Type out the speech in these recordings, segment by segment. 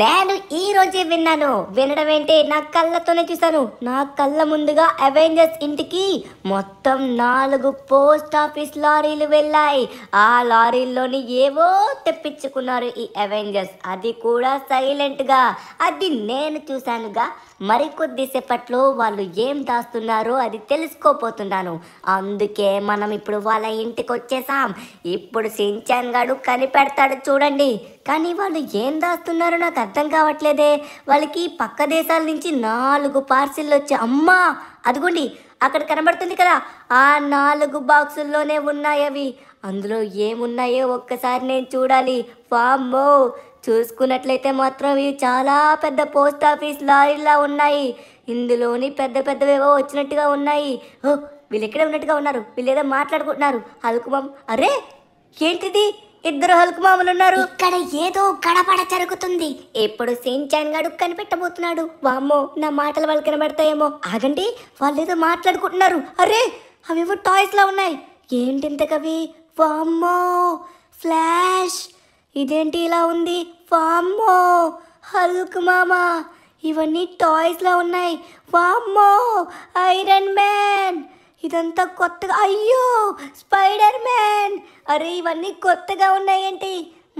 నేను ఈ రోజే విన్నాను. వినడం ఏంటి, నా కళ్ళతోనే చూశాను. నా కళ్ళ ముందుగా అవెంజర్స్ ఇంటికి మొత్తం 4 పోస్ట్ ఆఫీస్ లారీలు వెళ్ళాయి. ఆ లారీల్లోని ఏవో తెప్పించుకున్నారు ఈ అవెంజర్స్, అది కూడా సైలెంట్గా. అది నేను చూశానుగా. మరికొద్దిసేపట్లో వాళ్ళు ఏం దాస్తున్నారో అది తెలుసుకోపోతున్నాను. అందుకే మనం ఇప్పుడు వాళ్ళ ఇంటికి వచ్చేసాం. ఇప్పుడు సించాన్ గాడు కనిపెడతాడు చూడండి. కానీ వాళ్ళు ఏం దాస్తున్నారో నాకు అర్థం కావట్లేదే. వాళ్ళకి పక్క దేశాల నుంచి 4 పార్సిల్లు వచ్చాయి. అమ్మా, అదిగోండి అక్కడ కనబడుతుంది కదా, ఆ 4 బాక్సుల్లోనే ఉన్నాయి అవి. అందులో ఏమున్నాయో ఒక్కసారి నేను చూడాలి. వామ్మో, చూసుకున్నట్లయితే మాత్రం ఇవి చాలా పెద్ద పోస్ట్ ఆఫీస్ లారీలా ఉన్నాయి. ఇందులోని పెద్ద పెద్దవేవో వచ్చినట్టుగా ఉన్నాయి. ఓ, వీళ్ళు ఎక్కడే ఉన్నట్టుగా ఉన్నారు. వీళ్ళు ఏదో మాట్లాడుకుంటున్నారు. హల్కుమామ్, అరే ఏంటిది, ఇద్దరు హల్కుమాములు ఉన్నారు. ఇక్కడ ఏదో గడబడ జరుగుతుంది. ఎప్పుడు సించాన్ గాడు కనిపెట్టబోతున్నాడు. వామ్మో, నా మాటలు వాళ్ళు కనబడతాయేమో. ఆగండి, వాళ్ళు ఏదో మాట్లాడుకుంటున్నారు. అరే, అవేవో టాయ్స్ లా ఉన్నాయి. ఏంటింతకవి? వామ్మో, ఫ్లాష్, ఇదేంటి ఇలా ఉంది? వామ్మో, హల్క్ మామా, ఇవన్నీ టాయ్స్ లా ఉన్నాయి. వామ్మో, ఐరన్ మ్యాన్, ఇదంతా కొత్తగా. అయ్యో, స్పైడర్ మ్యాన్. అరే, ఇవన్నీ కొత్తగా ఉన్నాయేంటి?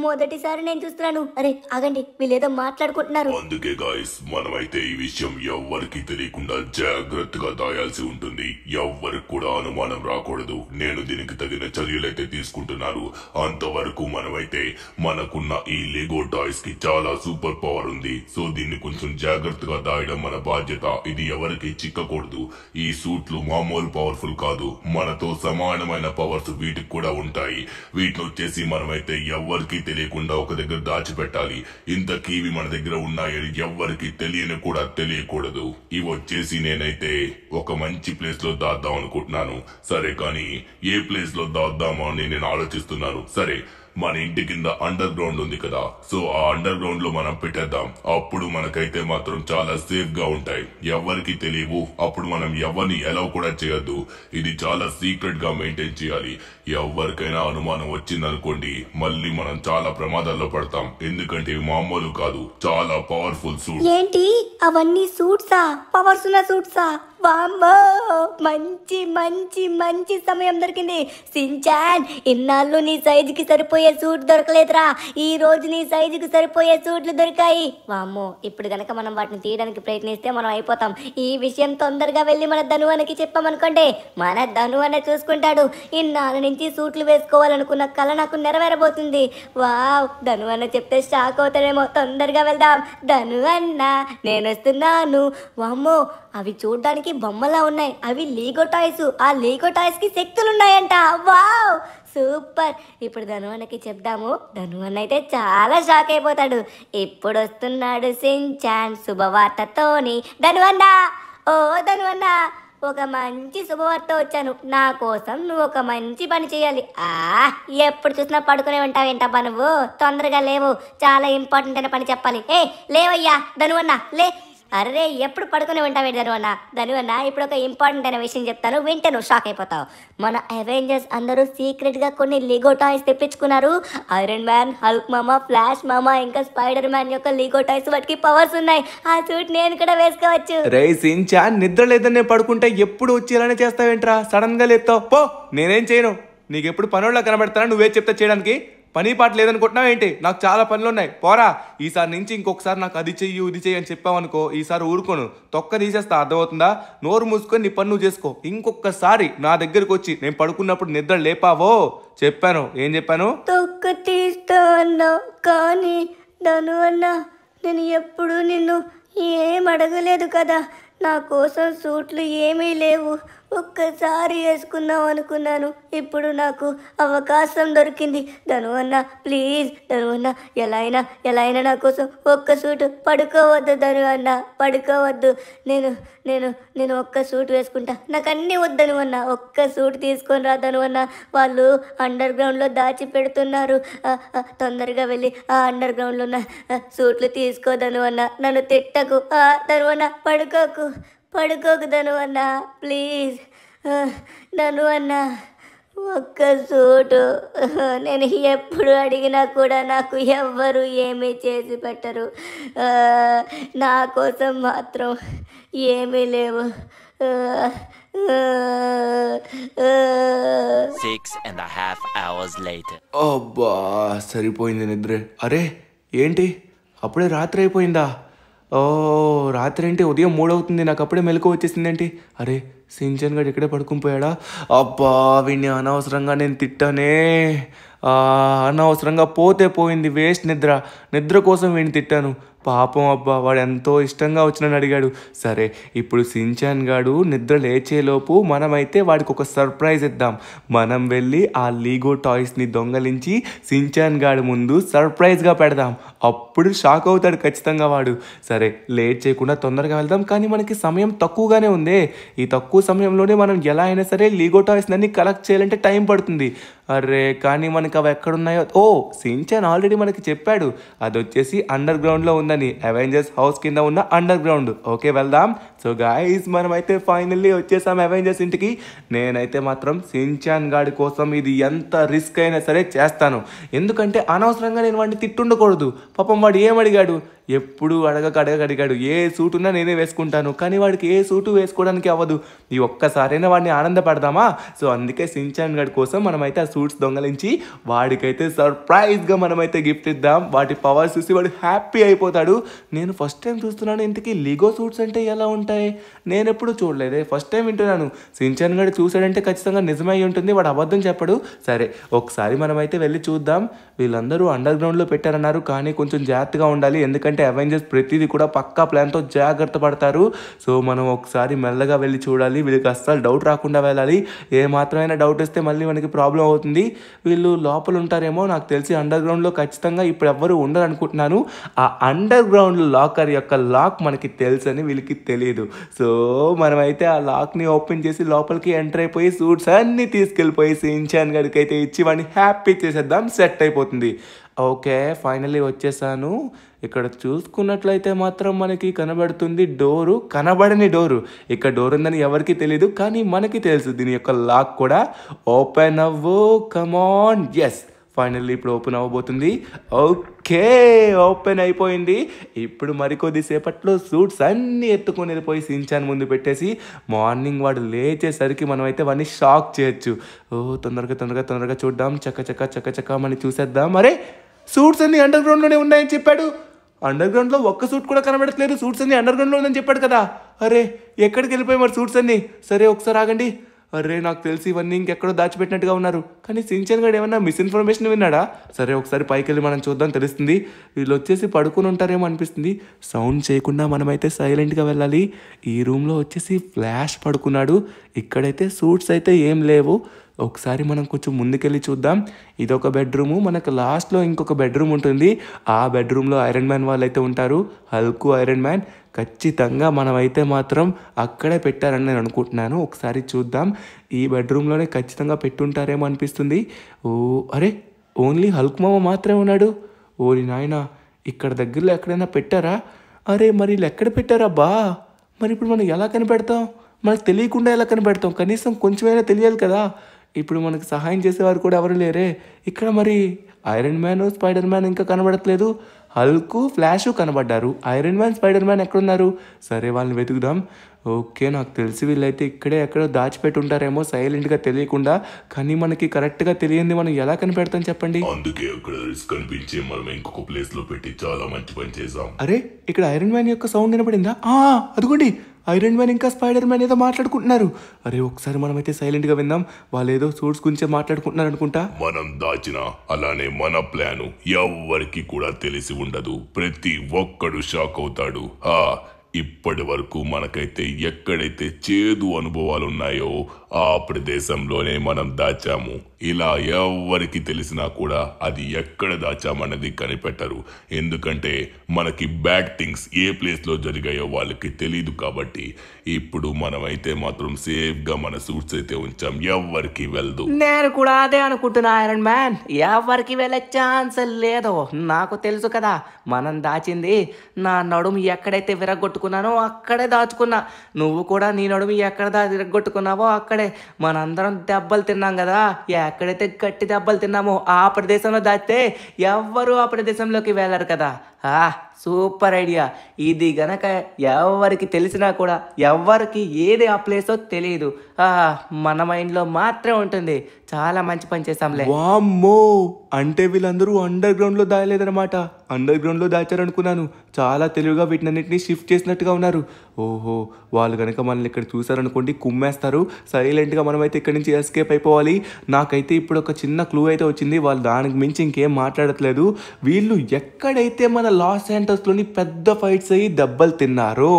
మొదటిసారి నేను చూస్తున్నాను. అరే ఆగండి, వీళ్ళేదో మాట్లాడుకుంటున్నారు. అందుకే గాయస్, మనమైతే ఈ విషయం ఎవ్వరికి తెలియకుండా జాగ్రత్తగా దాయాల్సి ఉంటుంది. ఎవ్వరికి కూడా అనుమానం రాకూడదు. నేను దీనికి తగిన చర్యలైతే తీసుకుంటున్నాను. అంతవరకు మనమైతే మనకున్న ఈ లెగో టాయ్స్ కి చాలా సూపర్ పవర్ ఉంది. సో దీన్ని కొంచెం జాగ్రత్తగా దాయడం మన బాధ్యత. ఇది ఎవరికి చిక్కకూడదు. ఈ సూట్లు మామూలు పవర్ఫుల్ కాదు. మనతో సమానమైన పవర్స్ వీటికి కూడా ఉంటాయి. వీటిని వచ్చేసి మనమైతే ఎవ్వరికి తెలియకుండా ఒక దగ్గర దాచిపెట్టాలి. ఇంతకీ ఇవి మన దగ్గర ఉన్నాయని ఎవ్వరికి తెలియని కూడా తెలియకూడదు. ఇవి వచ్చేసి నేనైతే ఒక మంచి ప్లేస్ లో దాద్దాం అనుకుంటున్నాను. సరే, కానీ ఏ ప్లేస్ లో దాద్దామో అని నేను ఆలోచిస్తున్నాను. సరే, మన ఇంటి కింద అండర్ గ్రౌండ్ ఉంది కదా, సో ఆ అండర్ గ్రౌండ్ లో మనం పెట్టేద్దాం. అప్పుడు మనకైతే మాత్రం చాలా సేఫ్ గా ఉంటాయి. ఎవరికి తెలియవు. అప్పుడు మనం ఎవరిని ఎలవ్ కూడా చేయొద్దు. ఇది చాలా సీక్రెట్ గా మెయింటైన్ చేయాలి. ఎవరికైనా అనుమానం వచ్చిందనుకోండి, మళ్ళీ మనం చాలా ప్రమాదాల్లో పడతాం. ఎందుకంటే ఇవి మామూలు కాదు, చాలా పవర్ఫుల్ సూట్. ఏంటి అవన్నీ సూట్సా? పవర్స్ ఉన్న సూట్సా? వామ్మో, మంచి మంచి మంచి సమయం దొరికింది. సించాన్, ఇన్నాళ్ళు నీ సైజుకి సరిపోయే సూట్ దొరకలేదురా. ఈ రోజు నీ సైజుకి సరిపోయే సూట్లు దొరికాయి. వామ్మో, ఇప్పుడు గనక మనం వాటిని తీయడానికి ప్రయత్నిస్తే మనం అయిపోతాం. ఈ విషయం తొందరగా వెళ్ళి మన ధనువన్నకి చెప్పామనుకోండి, మన ధనువన్న చూసుకుంటాడు. ఇన్నాళ్ళ నుంచి సూట్లు వేసుకోవాలనుకున్న కళ నాకు నెరవేరబోతుంది. వావ్, ధనువన్న చెప్తే షాక్ అవుతాడేమో. తొందరగా వెళ్దాం. ధనువన్న, నేను వస్తున్నాను. వామ్మో, అవి చూడడానికి బొమ్మలా ఉన్నాయి. అవి లీగో టాయ్స్. ఆ లీగో టాయ్స్ కి శక్తులు ఉన్నాయంట. Wow, super. ఇప్పుడు ధనువన్నకి చెప్దాము. ధనువన్న అయితే చాలా షాక్ అయిపోతాడు. ఇప్పుడు వస్తున్నాడు సించాన్ శుభవార్తతోని. ధనువన్న, ఓ ధనువన్న, ఒక మంచి శుభవార్త వచ్చాను. నా కోసం నువ్వు ఒక మంచి పని చేయాలి. ఎప్పుడు చూసినా పడుకునే ఉంటావేంటబ్బా నువ్వు? తొందరగా లేవు, చాలా ఇంపార్టెంట్ అయిన పని చెప్పాలి. ఏ లేవయ్యా ధనువన్న, లే. అరే, ఎప్పుడు పడుకునే ఉంటావే ధనువన్న? ధనువన్న, ఇప్పుడు ఒక ఇంపార్టెంట్ అయిన విషయం చెప్తాను, వింటే నువ్వు షాక్ అయిపోతావు. మన అవెంజర్స్ అందరూ సీక్రెట్ గా కొన్ని లిగో టాయ్స్ తెప్పించుకున్నారు. ఐరన్ మ్యాన్, హల్క్ మామా, ఫ్లాష్ మామా, ఇంకా స్పైడర్ మ్యాన్ యొక్క లిగో టాయ్స్, వాటికి పవర్స్ ఉన్నాయి. ఆ సూట్ నేను కూడా వేసుకోవచ్చు. రే సించాన్, నిద్ర లేదని పడుకుంటే ఎప్పుడు వచ్చి ఇలానే చేస్తావేంట్రా? సడన్ గా లేపుతావు. పో, నేనేం చేయను. నీకు ఎప్పుడు పనుల్లో కనబడతానా? నువ్వే చెప్తా చేయడానికి. పని పాట లేదనుకుంటున్నావు ఏంటి? నాకు చాలా పనులు ఉన్నాయి, పోరా. ఈసారి నుంచి ఇంకొకసారి నాకు అది చెయ్యి ఇది చెయ్యి అని చెప్పావనుకో, ఈసారి ఊరుకోను, తొక్క తీసేస్తా. అర్థమవుతుందా? నోరు మూసుకొని నీ పని నువ్వు చేసుకో. ఇంకొకసారి నా దగ్గరకు వచ్చి నేను పడుకున్నప్పుడు నిద్ర లేపావో, చెప్పాను. ఏం చెప్పాను? తొక్క తీస్తా అన్నా, కానీ ధనువన్న, నేను ఎప్పుడు నిన్ను ఏం అడగలేదు కదా. నా కోసం సూట్లు ఏమీ లేవు. ఒక్కసారి వేసుకుందాం అనుకున్నాను. ఇప్పుడు నాకు అవకాశం దొరికింది. ధనువన్న, ప్లీజ్ ధనువన్న, ఎలా అయినా నా కోసం ఒక్క సూటు. పడుకోవద్దు ధనువన్న, పడుకోవద్దు. నేను నేను నేను ఒక్క సూట్ వేసుకుంటా. నాకు అన్నీ వద్దు ధనువన్న. ఒక్క సూట్ తీసుకొని రా ధనువన్న. వాళ్ళు అండర్ గ్రౌండ్లో దాచి పెడుతున్నారు. తొందరగా వెళ్ళి ఆ అండర్ గ్రౌండ్లో ఉన్న సూట్లు తీసుకో ధనువన్న. నన్ను తిట్టకు ధనువన్న. పడుకోకు ధనువన్న, ప్లీజ్ ధనువన్న. ఒక్క సూటు. నేను ఎప్పుడు అడిగినా కూడా నాకు ఎవ్వరు ఏమీ చేసి పెట్టరు. ఆ, నా కోసం మాత్రం ఏమీ లేవు. ఆ, ఆ, ఆ. 6.5 hours later. అబ్బా సరిపోయింది నిద్ర. అరే ఏంటి అప్పుడే రాత్రి అయిపోయిందా? ఓ రాత్రి ఏంటి ఉదయం 3 అవుతుంది, నాకు అప్పుడే మెలకు వచ్చేసిందేంటి? అరే సించన్ గడు ఇక్కడే పడుకుని పోయాడా? అబ్బా వీడిని అనవసరంగా నేను తిట్టానే. అనవసరంగా పోతే పోయింది, వేస్ట్ నిద్ర కోసం వీడిని తిట్టాను. పాపం అబ్బా వాడు ఎంతో ఇష్టంగా వచ్చినని అడిగాడు. సరే ఇప్పుడు సించాన్ గాడు నిద్ర లేచేలోపు మనమైతే వాడికి ఒక సర్ప్రైజ్ ఇద్దాం. మనం వెళ్ళి ఆ లీగో టాయ్స్ని దొంగలించి సించాన్ గాడి ముందు సర్ప్రైజ్గా పెడదాం. అప్పుడు షాక్ అవుతాడు ఖచ్చితంగా వాడు. సరే లేట్ చేయకుండా తొందరగా వెళ్దాం. కానీ మనకి సమయం తక్కువగానే ఉంది. ఈ తక్కువ సమయంలోనే మనం ఎలా అయినా సరే లీగో టాయ్స్ అన్ని కలెక్ట్ చేయాలంటే టైం పడుతుంది. అరే కానీ మనకి అవి ఎక్కడున్నాయో, ఓ సించాన్ ఆల్రెడీ మనకి చెప్పాడు అది వచ్చేసి అండర్ గ్రౌండ్లో ఉందని, అవెంజర్స్ హౌస్ కింద ఉన్న అండర్ గ్రౌండ్. ఓకే వెళ్దాం. సో గాయస్ మనమైతే ఫైనల్లీ వచ్చేసాం అవెంజర్స్ ఇంటికి. నేనైతే మాత్రం సించాన్ గాడి కోసం ఇది ఎంత రిస్క్ అయినా సరే చేస్తాను. ఎందుకంటే అనవసరంగా నేను వాడిని తిట్టుండకూడదు. పాపం వాడు ఏమడిగాడు? ఎప్పుడు అడిగాడు ఏ సూట్ ఉన్నా నేనే వేసుకుంటాను. కానీ వాడికి ఏ సూటు వేసుకోవడానికి అవ్వదు. ఈ ఒక్కసారైనా వాడిని ఆనందపడదామా? సో అందుకే సించాన్ గడి కోసం మనమైతే ఆ సూట్స్ దొంగలించి వాడికైతే సర్ప్రైజ్గా మనమైతే గిఫ్ట్ ఇద్దాం. వాటి పవర్స్ చూసి వాడు హ్యాపీ అయిపోతాడు. నేను ఫస్ట్ టైం చూస్తున్నాను ఇంతకీ లీగో సూట్స్ అంటే ఎలా ఉంటాయి, నేను ఎప్పుడు చూడలేదే, ఫస్ట్ టైం వింటున్నాను. సించాన్ గడి చూసాడంటే ఖచ్చితంగా నిజమై ఉంటుంది, వాడు అబద్ధం చెప్పడు. సరే ఒకసారి మనమైతే వెళ్ళి చూద్దాం. వీళ్ళందరూ అండర్ గ్రౌండ్లో పెట్టారన్నారు, కానీ కొంచెం జాగ్రత్తగా ఉండాలి. ఎందుకంటే అవెంజర్స్ ప్రతిదీ కూడా పక్కా ప్లాన్తో జాగ్రత్త పడతారు. సో మనం ఒకసారి మెల్లగా వెళ్ళి చూడాలి. వీళ్ళకి అస్సలు డౌట్ రాకుండా వెళ్ళాలి. ఏ మాత్రమైనా డౌట్ వస్తే మళ్ళీ మనకి ప్రాబ్లం అవుతుంది. వీళ్ళు లోపల ఉంటారేమో, నాకు తెలిసి అండర్ గ్రౌండ్లో ఖచ్చితంగా ఇప్పుడు ఎవ్వరు ఉండరు అనుకుంటున్నాను. ఆ అండర్ గ్రౌండ్ లాకర్ యొక్క లాక్ మనకి తెలుసు అని వీళ్ళకి తెలియదు. సో మనమైతే ఆ లాక్ని ఓపెన్ చేసి లోపలికి ఎంటర్ అయిపోయి సూట్స్ అన్నీ తీసుకెళ్ళిపోయి సించాన్ గడికి అయితే ఇచ్చి వాడిని హ్యాపీ చేసేద్దాం. సెట్ అయిపోతుంది. ఓకే ఫైనల్లీ వచ్చేసాను. ఇక్కడ చూసుకున్నట్లయితే మాత్రం మనకి కనబడుతుంది డోరు, కనబడని డోరు. ఇక్కడ డోర్ ఉందని ఎవరికి తెలియదు, కానీ మనకి తెలుసు. దీని యొక్క లాక్ కూడా ఓపెన్ అవ్వు, కమాన్. ఎస్ ఫైనల్లీ ఇప్పుడు ఓపెన్ అవ్వబోతుంది. ఓకే ఓపెన్ అయిపోయింది. ఇప్పుడు మరికొద్ది సేపట్లో సూట్స్ అన్నీ ఎత్తుకొని వెళ్ళిపోయి సించాన్ ముందు పెట్టేసి మార్నింగ్ వాడు లేచేసరికి మనం అయితే వాడిని షాక్ చేయొచ్చు. ఓ తొందరగా చూద్దాం. చక్క మనం చూసేద్దాం. అరే సూట్స్ అన్ని అండర్ గ్రౌండ్లోనే ఉన్నాయని చెప్పాడు. అండర్ గ్రౌండ్లో ఒక్క సూట్ కూడా కనబడట్లేదు. సూట్స్ అన్ని అండర్ గ్రౌండ్లో ఉందని చెప్పాడు కదా. అరే ఎక్కడికి వెళ్ళిపోయి మరి సూట్స్ అన్ని? సరే ఒకసారి ఆగండి. అరే నాకు తెలిసి ఇవన్నీ ఇంకెక్కడో దాచిపెట్టినట్టుగా ఉన్నారు. కానీ సించాన్ గడు ఏమన్నా మిస్ఇన్ఫర్మేషన్ విన్నాడా? సరే ఒకసారి పైకి వెళ్ళి మనం చూద్దాం, తెలుస్తుంది. వీళ్ళు వచ్చేసి పడుకుని ఉంటారేమో అనిపిస్తుంది. సౌండ్ చేయకుండా మనమైతే సైలెంట్గా వెళ్ళాలి. ఈ రూమ్లో వచ్చేసి ఫ్లాష్ పడుకున్నాడు. ఇక్కడైతే సూట్స్ అయితే ఏం లేవు. ఒకసారి మనం కొంచెం ముందుకెళ్ళి చూద్దాం. ఇదొక బెడ్రూము. మనకు లాస్ట్లో ఇంకొక బెడ్రూమ్ ఉంటుంది. ఆ బెడ్రూమ్లో ఐరన్ మ్యాన్ వాళ్ళు అయితే ఉంటారు. Hulk, iron man. ఖచ్చితంగా మనమైతే మాత్రం అక్కడే పెట్టారని నేను అనుకుంటున్నాను. ఒకసారి చూద్దాం. ఈ బెడ్రూమ్లోనే ఖచ్చితంగా పెట్టుంటారేమో అనిపిస్తుంది. ఓ అరే ఓన్లీ హల్క్ మామ మాత్రమే ఉన్నాడు. ఓరి నాయన, ఇక్కడ దగ్గరలో ఎక్కడైనా పెట్టారా? అరే మరి వీళ్ళు ఎక్కడ పెట్టారా బా? మరి ఇప్పుడు మనం ఎలా కనిపెడతాం? మనకు తెలియకుండా ఎలా కనిపెడతాం? కనీసం కొంచెమైనా తెలియాలి కదా. ఇప్పుడు మనకు సహాయం చేసేవారు కూడా ఎవరు లేరే ఇక్కడ. మరి ఐరన్ మ్యాన్, స్పైడర్ మ్యాన్ ఇంకా కనబడట్లేదు. హల్క్, ఫ్లాష్ కనబడ్డారు. ఐరన్ మ్యాన్, స్పైడర్ మ్యాన్ ఎక్కడున్నారు? సరే వాళ్ళని వెతుకుదాం. ఓకే నాకు తెలిసి వీళ్ళైతే ఇక్కడే ఎక్కడో దాచిపెట్టి ఉంటారేమో సైలెంట్గా తెలియకుండా. కానీ మనకి కరెక్ట్గా తెలియంది మనం ఎలా కనిపెడతాం చెప్పండి? అందుకే అక్కడ రిస్క్ కనిపించి మనం ఇంకొక ప్లేస్ లో పెట్టి చాలా మంచి పని చేసాం. అరే ఇక్కడ ఐరన్ మ్యాన్ యొక్క సౌండ్ వినపడిందా? అదిగోండి ఐరన్ మ్యాన్ ఇంకా స్పైడర్ మ్యాన్ ఏదో మాట్లాడుకుంటున్నారు. అరే ఒకసారి మనమైతే సైలెంట్గా విందాం. వాళ్ళు ఏదో సూట్స్ గురించే మాట్లాడుకుంటున్నారు అనుకుంటా. మనం దాచిన అలానే మన ప్లాను ఎవ్వరికి కూడా తెలిసి ఉండదు. ప్రతి ఒక్కడు షాక్ అవుతాడు. ఇప్పటి వరకు మనకైతే ఎక్కడైతే చేదు అనుభవాలు ఉన్నాయో ఆ ప్రదేశంలోనే మనం దాచాము. ఇలా ఎవ్వరికి తెలిసినా కూడా అది ఎక్కడ దాచామన్నది కనిపెట్టరు. ఎందుకంటే మనకి బ్యాడ్ థింగ్స్ ఏ ప్లేస్లో జరిగాయో వాళ్ళకి తెలియదు. కాబట్టి ఇప్పుడు మనమైతే మాత్రం సేఫ్గా మన సూట్స్ అయితే ఉంచాం. ఎవ్వరికి వెళ్దు. నేను కూడా అదే అనుకుంటున్నా ఐరన్ మ్యాన్. ఎవరికి వెళ్ళే ఛాన్స్ లేదు. నాకు తెలుసు కదా మనం దాచింది నా నడుము ఎక్కడైతే విరగొట్టుకు దాచుకోవాలనుకున్నానో అక్కడే దాచుకున్నా. నువ్వు కూడా నీ నడుము ఎక్కడ తిరగొట్టుకున్నావో అక్కడే. మనందరం దెబ్బలు తిన్నాం కదా, ఎక్కడైతే గట్టి దెబ్బలు తిన్నామో ఆ ప్రదేశంలో దాచితే ఎవ్వరూ ఆ ప్రదేశంలోకి వెళ్ళరు కదా. Super idea. ఇది గనక ఎవరికి తెలిసినా కూడా ఎవరికి ఏది ఆ ప్లేసో తెలియదు, మన మైండ్లో మాత్రమే ఉంటుంది. చాలా మంచి పని చేసాంలే. వామ్మో, అంటే వీళ్ళందరూ అండర్ గ్రౌండ్ లో దాయలేదన్నమాట. అండర్ గ్రౌండ్ లో దాచారనుకున్నాను. చాలా తెలివిగా వీటినన్నింటినీ షిఫ్ట్ చేసినట్టుగా ఉన్నారు. ఓహో, వాళ్ళు కనుక మనల్ని ఇక్కడ చూసారనుకోండి కుమ్మేస్తారు. సైలెంట్గా మనమైతే ఇక్కడి నుంచి ఎస్కేప్ అయిపోవాలి. నాకైతే ఇప్పుడు ఒక చిన్న క్లూ అయితే వచ్చింది. వాళ్ళు దానికి మించి ఇంకేం మాట్లాడట్లేదు. వీళ్ళు ఎక్కడైతే మన లాస్ ఏంజల్స్లోని పెద్ద ఫైట్స్ అయ్యి దెబ్బలు తిన్నారో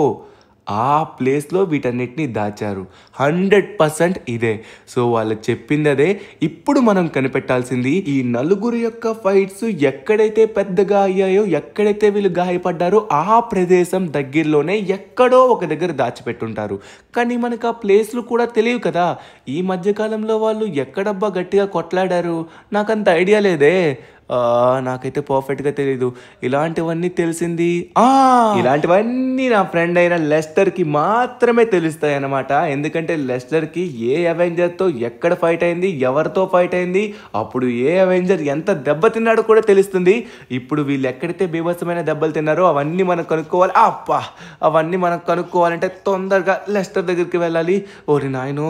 ఆ ప్లేస్లో వీటన్నిటిని దాచారు. 100% ఇదే. సో వాళ్ళు చెప్పింది అదే. ఇప్పుడు మనం కనిపెట్టాల్సింది ఈ నలుగురు యొక్క ఫైట్స్ ఎక్కడైతే పెద్దగా అయ్యాయో, ఎక్కడైతే వీళ్ళు గాయపడ్డారో ఆ ప్రదేశం దగ్గరలోనే ఎక్కడో ఒక దగ్గర దాచిపెట్టుంటారు. కానీ మనకు ఆ ప్లేస్లు కూడా తెలియవు కదా. ఈ మధ్యకాలంలో వాళ్ళు ఎక్కడబ్బా గట్టిగా కొట్లాడారు, నాకంత ఐడియా లేదే. నాకైతే పర్ఫెక్ట్గా తెలీదు. ఇలాంటివన్నీ తెలిసింది, ఇలాంటివన్నీ నా ఫ్రెండ్ అయిన లెస్టర్కి మాత్రమే తెలుస్తాయి అన్నమాట. ఎందుకంటే లెస్టర్కి ఏ అవెంజర్తో ఎక్కడ ఫైట్ అయింది, ఎవరితో ఫైట్ అయింది, అప్పుడు ఏ అవెంజర్ ఎంత దెబ్బ తిన్నాడో కూడా తెలుస్తుంది. ఇప్పుడు వీళ్ళు ఎక్కడైతే బీభత్సమైన దెబ్బలు తిన్నారో అవన్నీ మనం కనుక్కోవాలి. అవన్నీ మనం కనుక్కోవాలంటే తొందరగా లెస్టర్ దగ్గరికి వెళ్ళాలి. ఓరి నాయనో,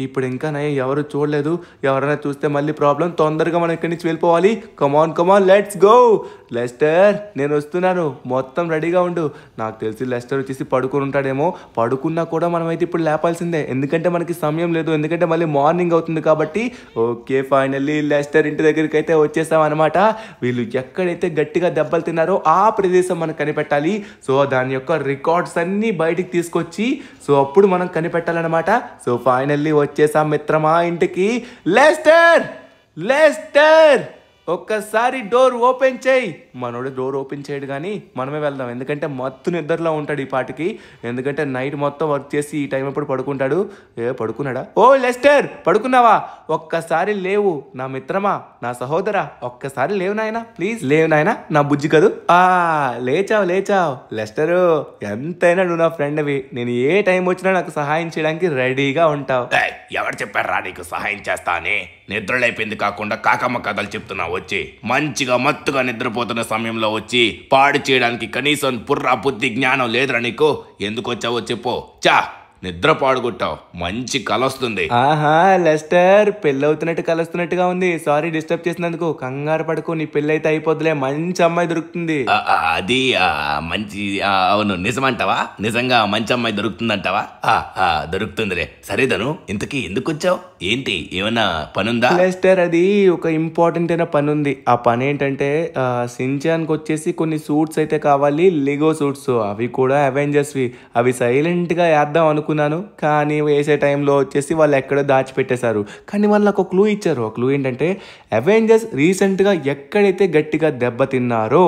ఇప్పుడు ఇంకా ఎవరు చూడలేదు. ఎవరైనా చూస్తే మళ్ళీ ప్రాబ్లం. తొందరగా మనం ఇక్కడి నుంచి వెళ్ళిపోవాలి. Come on let's go. లెస్టర్, నేను వస్తున్నాను. మొత్తం రెడీగా ఉండు. నాకు తెలిసి లెస్టర్ వచ్చేసి పడుకుని ఉంటాడేమో. పడుకున్నా కూడా మనమైతే ఇప్పుడు లేపాల్సిందే, ఎందుకంటే మనకి సమయం లేదు. ఎందుకంటే మళ్ళీ మార్నింగ్ అవుతుంది కాబట్టి. ఓకే, ఫైనల్లీ లెస్టర్ ఇంటి దగ్గరికి అయితే వచ్చేసాం అనమాట. వీళ్ళు ఎక్కడైతే గట్టిగా దెబ్బలు తిన్నారో ఆ ప్రదేశం మనం కనిపెట్టాలి. సో దాని యొక్క రికార్డ్స్ అన్నీ బయటికి తీసుకొచ్చి సో అప్పుడు మనం కనిపెట్టాలన్నమాట. సో ఫైనల్లీ వచ్చేసాం మిత్రమా ఇంటికి. లెస్టర్ ఒక్కసారి డోర్ ఓపెన్ చేయి. మనోడు డోర్ ఓపెన్ చేయడు కానీ మనమే వెళ్దాం, ఎందుకంటే మొత్తం నిద్రలో ఉంటాడు ఈ పాటికి. ఎందుకంటే నైట్ మొత్తం వర్క్ చేసి ఈ టైం ఎప్పుడు పడుకుంటాడు. పడుకున్నాడా? ఓ లెస్టర్, పడుకున్నావా? ఒక్కసారి లేవు నా మిత్రమా, నా సహోదరా, ఒక్కసారి లేవు నాయనా, ప్లీజ్ లేవు నాయనా, నా బుజ్జి కదూ. లేచావు లెస్టరు. ఎంతైనా నువ్వు నా ఫ్రెండ్వి. నేను ఏ టైం వచ్చినా నాకు సహాయం చేయడానికి రెడీగా ఉంటావు. ఎవరు చెప్పారా నీకు సహాయం చేస్తా అని? నిద్రలేపింది కాకుండా కాకమ్మ కథలు చెప్తున్నావు వచ్చి. మంచిగా మత్తుగా నిద్రపోతున్న సమయంలో వచ్చి పాడు చేయడానికి కనీసం బుర్ర బుద్ధి జ్ఞానం లేదురా నీకు. ఎందుకు వచ్చావో చెప్పు. నిద్ర పాడుకుంటావు, మంచి కల వస్తుంది. లెస్టర్, పెళ్ళవుతున్నట్టు కలుస్తున్నట్టుగా ఉంది. సారీ డిస్టర్బ్ చేసినందుకు. కంగారు పడుకో, నీ పెళ్ళైతే అయిపోద్దులే. మంచి అమ్మాయి దొరుకుతుంది. అది మంచి, అవును నిజమంటావా? నిజంగా మంచి అమ్మాయి దొరుకుతుందంటావా? దొరుకుతుందిలే. సరేదను, ఇంతకీ ఎందుకు వచ్చావు? ఏంటి, ఏమన్నా పనుందా? లెస్టర్, అది ఒక ఇంపార్టెంట్ అయిన పని ఉంది. ఆ పని ఏంటంటే సించాన్కి వచ్చేసి కొన్ని సూట్స్ అయితే కావాలి, లిగో సూట్స్. అవి కూడా అవెంజర్స్వి. అవి సైలెంట్గా వేద్దాం అనుకున్నాను, కానీ వేసే టైంలో వచ్చేసి వాళ్ళు ఎక్కడో దాచిపెట్టేశారు. కానీ వాళ్ళు నాకు ఒక క్లూ ఇచ్చారు. ఆ క్లూ ఏంటంటే అవెంజర్స్ రీసెంట్గా ఎక్కడైతే గట్టిగా దెబ్బతిన్నారో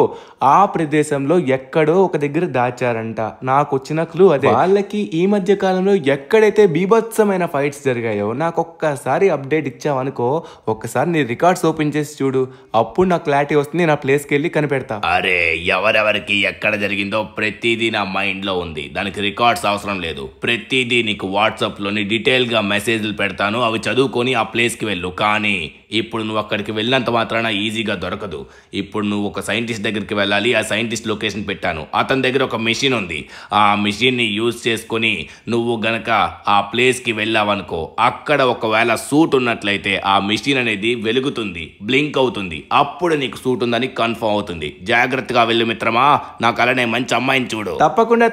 ఆ ప్రదేశంలో ఎక్కడో ఒక దగ్గర దాచారంట. నాకు వచ్చిన క్లూ అదే. వాళ్ళకి ఈ మధ్య కాలంలో ఎక్కడైతే బీభత్సమైన ఫైట్స్ జరిగాయో నాకు ఒక్కసారి అప్డేట్ ఇచ్చావనుకో, ఒక్కసారి నీ రికార్డ్స్ ఓపెన్ చేసి చూడు, అప్పుడు నాకు క్లారిటీ వస్తుంది. నా ప్లేస్కి వెళ్ళి కనిపెడతా. అరే, ఎవరెవరికి ఎక్కడ జరిగిందో ప్రతిదీ నా మైండ్లో ఉంది. దానికి రికార్డ్స్ అవసరం లేదు. ప్రతిదీ నీకు వాట్సాప్లోని డీటెయిల్గా మెసేజ్లు పెడతాను, అవి చదువుకొని ఆ ప్లేస్కి వెళ్ళు. కానీ ఇప్పుడు నువ్వు అక్కడికి వెళ్ళినంత మాత్రాన ఈజీగా దొరకదు. ఇప్పుడు నువ్వు ఒక సైంటిస్ట్ దగ్గరికి వెళ్ళాలి. ఆ సైంటిస్ట్ లొకేషన్ పెట్టాను. అతని దగ్గర ఒక మెషిన్ ఉంది. ఆ మెషిన్ని యూజ్ చేసుకొని నువ్వు గనక ఆ ప్లేస్కి వెళ్ళావనుకో, అక్కడ ఒకవేళ సూట్ ఉన్నట్లయితే ఆ మెషిన్ అనేది వెలుగుతుంది, బ్లింక్ అవుతుంది. అప్పుడు నీకు సూట్ ఉందని కన్ఫర్మ్ అవుతుంది. జాగ్రత్తగా వెళ్ళు మిత్రమా. నాకు అలానే మంచి అమ్మాయిని చూడు.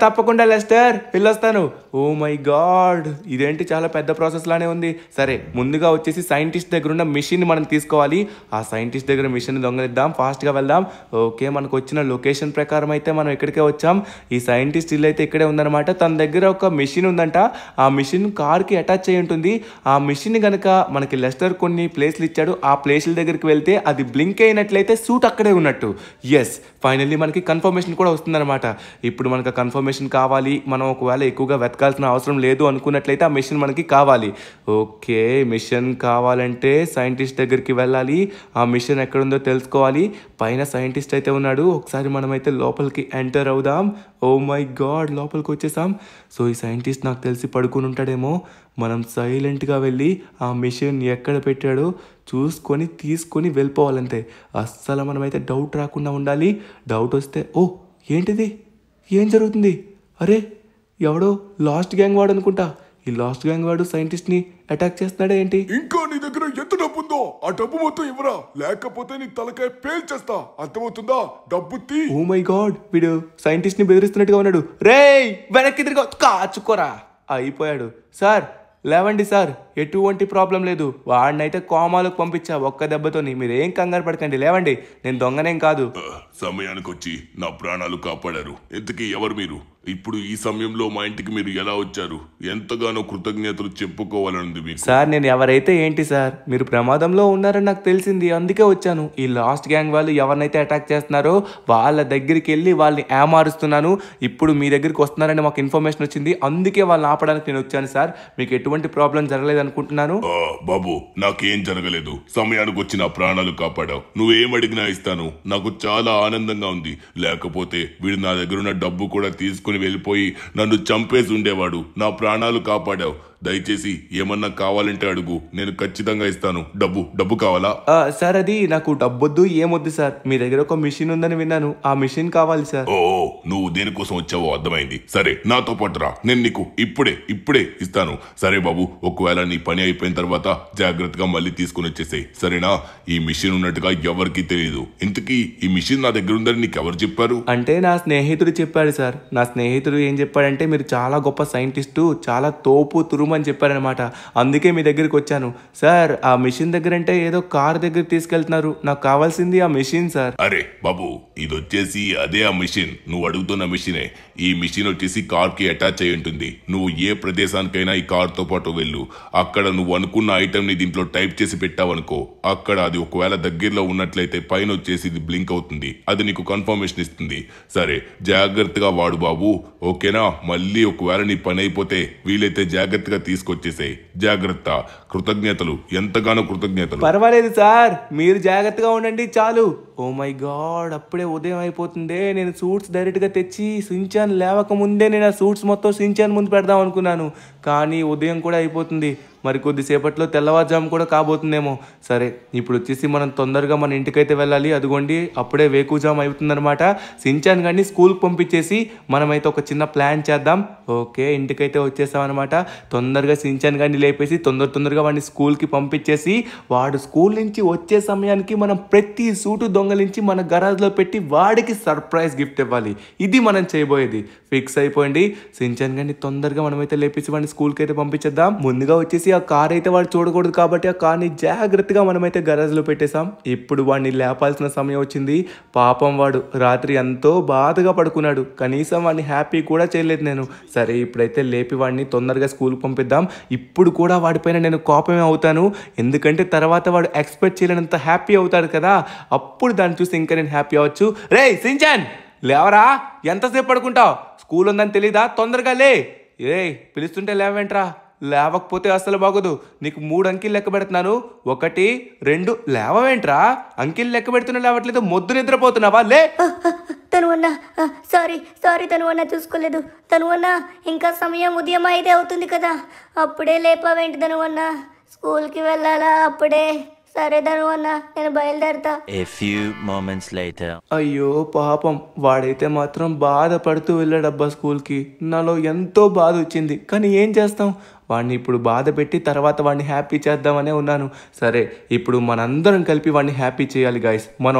తప్పకుండా లెస్టర్, వెళ్ళొస్తాను. ఓ మై గాడ్, ఇదేంటి చాలా పెద్ద ప్రాసెస్ లానే ఉంది. సరే, ముందుగా వచ్చేసి సైంటిస్ట్ దగ్గర ఉన్న మిషన్ మనం తీసుకోవాలి. ఆ సైంటిస్ట్ దగ్గర మిషన్ దొంగలిద్దాం, ఫాస్ట్గా వెళ్దాం. ఓకే, మనకు వచ్చిన లొకేషన్ ప్రకారం అయితే మనం ఇక్కడికే వచ్చాం. ఈ సైంటిస్ట్ ఇల్లు అయితే ఇక్కడే ఉందన్నమాట. తన దగ్గర ఒక మిషన్ ఉందంట. ఆ మిషన్ కార్కి అటాచ్ అయి ఉంటుంది. ఆ మిషన్ కనుక మనకి లెస్టర్ కొన్ని ప్లేస్లు ఇచ్చాడు. ఆ ప్లేస్ల దగ్గరికి వెళ్తే అది బ్లింక్ అయినట్లయితే సూట్ అక్కడే ఉన్నట్టు. ఎస్, ఫైనల్లీ మనకి కన్ఫర్మేషన్ కూడా వస్తుందన్నమాట. ఇప్పుడు మనకు కన్ఫర్మేషన్ కావాలి. మనం ఒకవేళ ఎక్కువగా వెతకాల్సిన అవసరం లేదు అనుకున్నట్లయితే ఆ మిషన్ మనకి కావాలి. ఓకే, మిషన్ కావాలంటే సైంటిస్ట్ సైంటిస్ట్ దగ్గరికి వెళ్ళాలి, ఆ మిషన్ ఎక్కడుందో తెలుసుకోవాలి. పైన సైంటిస్ట్ అయితే ఉన్నాడు, ఒకసారి మనమైతే లోపలికి ఎంటర్ అవుదాం. ఓ మై గాడ్, లోపలికి వచ్చేసాం. సో ఈ సైంటిస్ట్ నాకు తెలిసి పడుకుని ఉంటాడేమో. మనం సైలెంట్గా వెళ్ళి ఆ మిషన్ ఎక్కడ పెట్టాడో చూసుకొని తీసుకొని వెళ్ళిపోవాలంతే. అస్సలు మనమైతే డౌట్ రాకుండా ఉండాలి. డౌట్ వస్తే ఓ ఏంటిది, ఏం జరుగుతుంది, అరే ఎవడో లాస్ట్ గ్యాంగ్ వాడు అనుకుంటా. ఈ లాస్ట్ గ్యాంగ్ వాడు సైంటిస్ట్ని అటాక్ చేస్తున్నాడా ఏంటి? ఇంకా నీ దగ్గర ఎంత డబ్బు ఉందో ఆ డబ్బు మొత్తం ఇవ్వరా, లేకపోతే నీ తలకాయ పేల్చేస్తా, అర్థమవుతుందా? డబ్బు తీ. ఓ మై గాడ్, వీడు సైంటిస్ట్ని బెదిరిస్తున్నట్టుగా ఉన్నాడు. రేయ్ వెనక్కి తిరిగి కాచుకోరా. అయిపోయాడు. సార్ లేవండి సార్, ఎటువంటి ప్రాబ్లం లేదు. వాడినైతే కోమాలకు పంపించా ఒక్క దెబ్బతోని. మీరేం కంగారు పడకండి, లేవండి. నేను దొంగనేం కాదు. సమయానికి వచ్చి నా ప్రాణాలు కాపాడారు. ఇంతకీ ఎవరు మీరు? ఇప్పుడు ఈ సమయంలో మా ఇంటికి మీరు ఎలా వచ్చారు? ఎంతగానో కృతజ్ఞతలు చెప్పుకోవాలనుంది మీకు. సార్ నేను ఎవరైతే ఏంటి సార్, మీరు ప్రమాదంలో ఉన్నారని నాకు తెలిసింది, అందుకే వచ్చాను. ఈ లాస్ట్ గ్యాంగ్ వాళ్ళు ఎవరినైతే అటాక్ చేస్తున్నారో వాళ్ళ దగ్గరికి వెళ్ళి వాళ్ళని ఏమారుస్తున్నాను. ఇప్పుడు మీ దగ్గరికి వస్తున్నారని మాకు ఇన్ఫర్మేషన్ వచ్చింది, అందుకే వాళ్ళని ఆపడానికి నేను వచ్చాను సార్. మీకు ఎటువంటి ప్రాబ్లం జరగలేదు అనుకుంటున్నాను. బాబు నాకేం జరగలేదు. సమయానికి వచ్చి నా ప్రాణాలు కాపాడావు. నువ్వేం అడిగినా ఇస్తాను. నాకు చాలా ఆనందంగా ఉంది. లేకపోతే వీడు నా దగ్గర ఉన్న డబ్బు కూడా తీసుకుని వెళ్ళిపోయి నన్ను చంపేసి ఉండేవాడు. నా ప్రాణాలు కాపాడావు. దయచేసి ఏమన్నా కావాలంటే అడుగు, నేను ఖచ్చితంగా ఇస్తాను. డబ్బు కావాలా? సార్ అది నాకు డబ్బొద్దు, ఏమొద్దు సార్. మీ దగ్గర ఒక మిషన్ ఉందని విన్నాను, ఆ మిషన్ కావాలి సార్. ఓ నువ్వు దేనికోసం వచ్చావో అర్థమైంది. సరే నాతో పాటు రా, నేను నీకు ఇప్పుడే ఇస్తాను. సరే బాబు, ఒకవేళ నీ పని అయిపోయిన తర్వాత జాగ్రత్తగా మళ్ళీ తీసుకుని వచ్చేసేయ్, సరేనా? ఈ మిషన్ ఉన్నట్టుగా ఎవరికి తెలియదు. ఇంతకీ ఈ మిషన్ నా దగ్గర ఉందని నీకు ఎవరు చెప్పారు? అంటే నా స్నేహితుడు చెప్పాడు సార్. నా స్నేహితుడు ఏం చెప్పాడంటే మీరు చాలా గొప్ప సైంటిస్టు, చాలా తోపు తురుము అని చెప్పారనమాట. అందుకే మీ దగ్గరికి వచ్చాను సార్. ఆ మిషన్ దగ్గర అంటే ఏదో కార్ దగ్గర తీసుకెళ్తున్నారు, నాకు కావాల్సింది ఆ మిషన్ సార్. అరే బాబు, ఇది వచ్చేసి అదే ఆ మిషన్. నువ్వు అడుగుతున్న మిషనే. ఈ మిషన్ వచ్చేసి కార్ కి అటాచ్ అయి ఉంటుంది. నువ్వు ఏ ప్రదేశానికైనా ఈ కార్ తో పాటు వెళ్ళు. అక్కడ నువ్వు అనుకున్న ఐటమ్ ని దీంట్లో టైప్ చేసి పెట్టావనుకో, అక్కడ అది ఒకవేళ దగ్గరలో ఉన్నట్లయితే పైన వచ్చేసి ఇది బ్లింక్ అవుతుంది. అది నీకు కన్ఫర్మేషన్ ఇస్తుంది. సరే జాగ్రత్తగా వాడు బాబు, ఓకేనా? మళ్ళీ ఒకవేళ నీ పని అయిపోతే వీలైతే జాగ్రత్తగా తీసుకొచ్చేసాయి. జాగ్రత్త. కృతజ్ఞతలు, ఎంతగానో కృతజ్ఞతలు. పర్వాలేదు సార్, మీరు జాగ్రత్తగా ఉండండి చాలు. ఓ మై గాడ్, అప్పుడే ఉదయం అయిపోతుందే. నేను సూట్స్ డైరెక్ట్గా తెచ్చి సించాన్ లేవక ముందే నేను ఆ సూట్స్ మొత్తం సించాన్ ముందు పెడదాం అనుకున్నాను, కానీ ఉదయం కూడా అయిపోతుంది. మరి కొద్దిసేపట్లో తెల్లవారుజాము కూడా కాబోతుందేమో. సరే ఇప్పుడు వచ్చేసి మనం తొందరగా మన ఇంటికైతే వెళ్ళాలి. అదిగోండి అప్పుడే వేకుజాము అవుతుందన్నమాట. సించాన్ గారిని స్కూల్కి పంపించేసి మనమైతే ఒక చిన్న ప్లాన్ చేద్దాం. ఓకే, ఇంటికైతే వచ్చేసాం అనమాట. తొందరగా సించాన్ గారిని లేపేసి తొందరగా వాడిని స్కూల్కి పంపించేసి వాడు స్కూల్ నుంచి వచ్చే సమయానికి మనం ప్రతి సూటు దొంగలించి మన గరాజ్లో పెట్టి వాడికి సర్ప్రైజ్ గిఫ్ట్ ఇవ్వాలి. ఇది మనం చేయబోయేది. ఫిక్స్ అయిపోయింది. సించాన్ గారిని తొందరగా మనమైతే లేపేసి వాడిని స్కూల్కి అయితే పంపించేద్దాం. ముందుగా వచ్చేసి ఆ కార్ అయితే వాడు చూడకూడదు కాబట్టి ఆ కార్ని జాగ్రత్తగా మనమైతే గరాజ్లో పెట్టేసాం. ఇప్పుడు వాడిని లేపాల్సిన సమయం వచ్చింది. పాపం వాడు రాత్రి ఎంతో బాధగా పడుకున్నాడు, కనీసం వాడిని హ్యాపీ కూడా చేయలేదు నేను. సరే ఇప్పుడైతే లేపి వాడిని తొందరగా స్కూల్కి పంపిద్దాం. ఇప్పుడు కూడా వాడిపైన నేను కోపమే అవుతాను, ఎందుకంటే తర్వాత వాడు ఎక్స్పెక్ట్ చేయలేనంత హ్యాపీ అవుతాడు కదా, అప్పుడు దాన్ని చూసి ఇంకా నేను హ్యాపీ అవ్వచ్చు. రేయ్ సించాన్ లేవరా, ఎంతసేపు పడుకుంటావు? స్కూల్ ఉందని తెలీదా? తొందరగా లే. రేయ్ పిలుస్తుంటే లేవేంట్రా? లేవకపోతే అసలు బాగోదు. నీకు 3 అంకెలు లెక్క పెడుతున్నాను, 1 2 లేవేంట్రా? అంకెలు లెక్క పెడుతున్నా లేవట్లేదు, మొద్దు నిద్రపోతున్నావా? లే. తను అన్నా సారీ తను అన్నా చూసుకోలేదు. తను అన్నా ఇంకా సమయం ఉదయం 5 అవుతుంది కదా, అప్పుడే లేపావేంటి తను అన్నా? స్కూల్కి వెళ్ళాలా అప్పుడే? సరే తను అన్నా, నేను బయలుదేరతా. A few moments later. అయ్యో పాపం, వాడైతే మాత్రం బాధపడుతూ వెళ్ళాడబ్బా స్కూల్కి. నాలో ఎంతో బాధ వచ్చింది, కానీ ఏం చేస్తాం, వాడిని ఇప్పుడు బాధ పెట్టి తర్వాత వాడిని హ్యాపీ చేద్దామనే ఉన్నాను. సరే ఇప్పుడు మనందరం కలిపి వాడిని హ్యాపీ చేయాలి గాయస్. మనం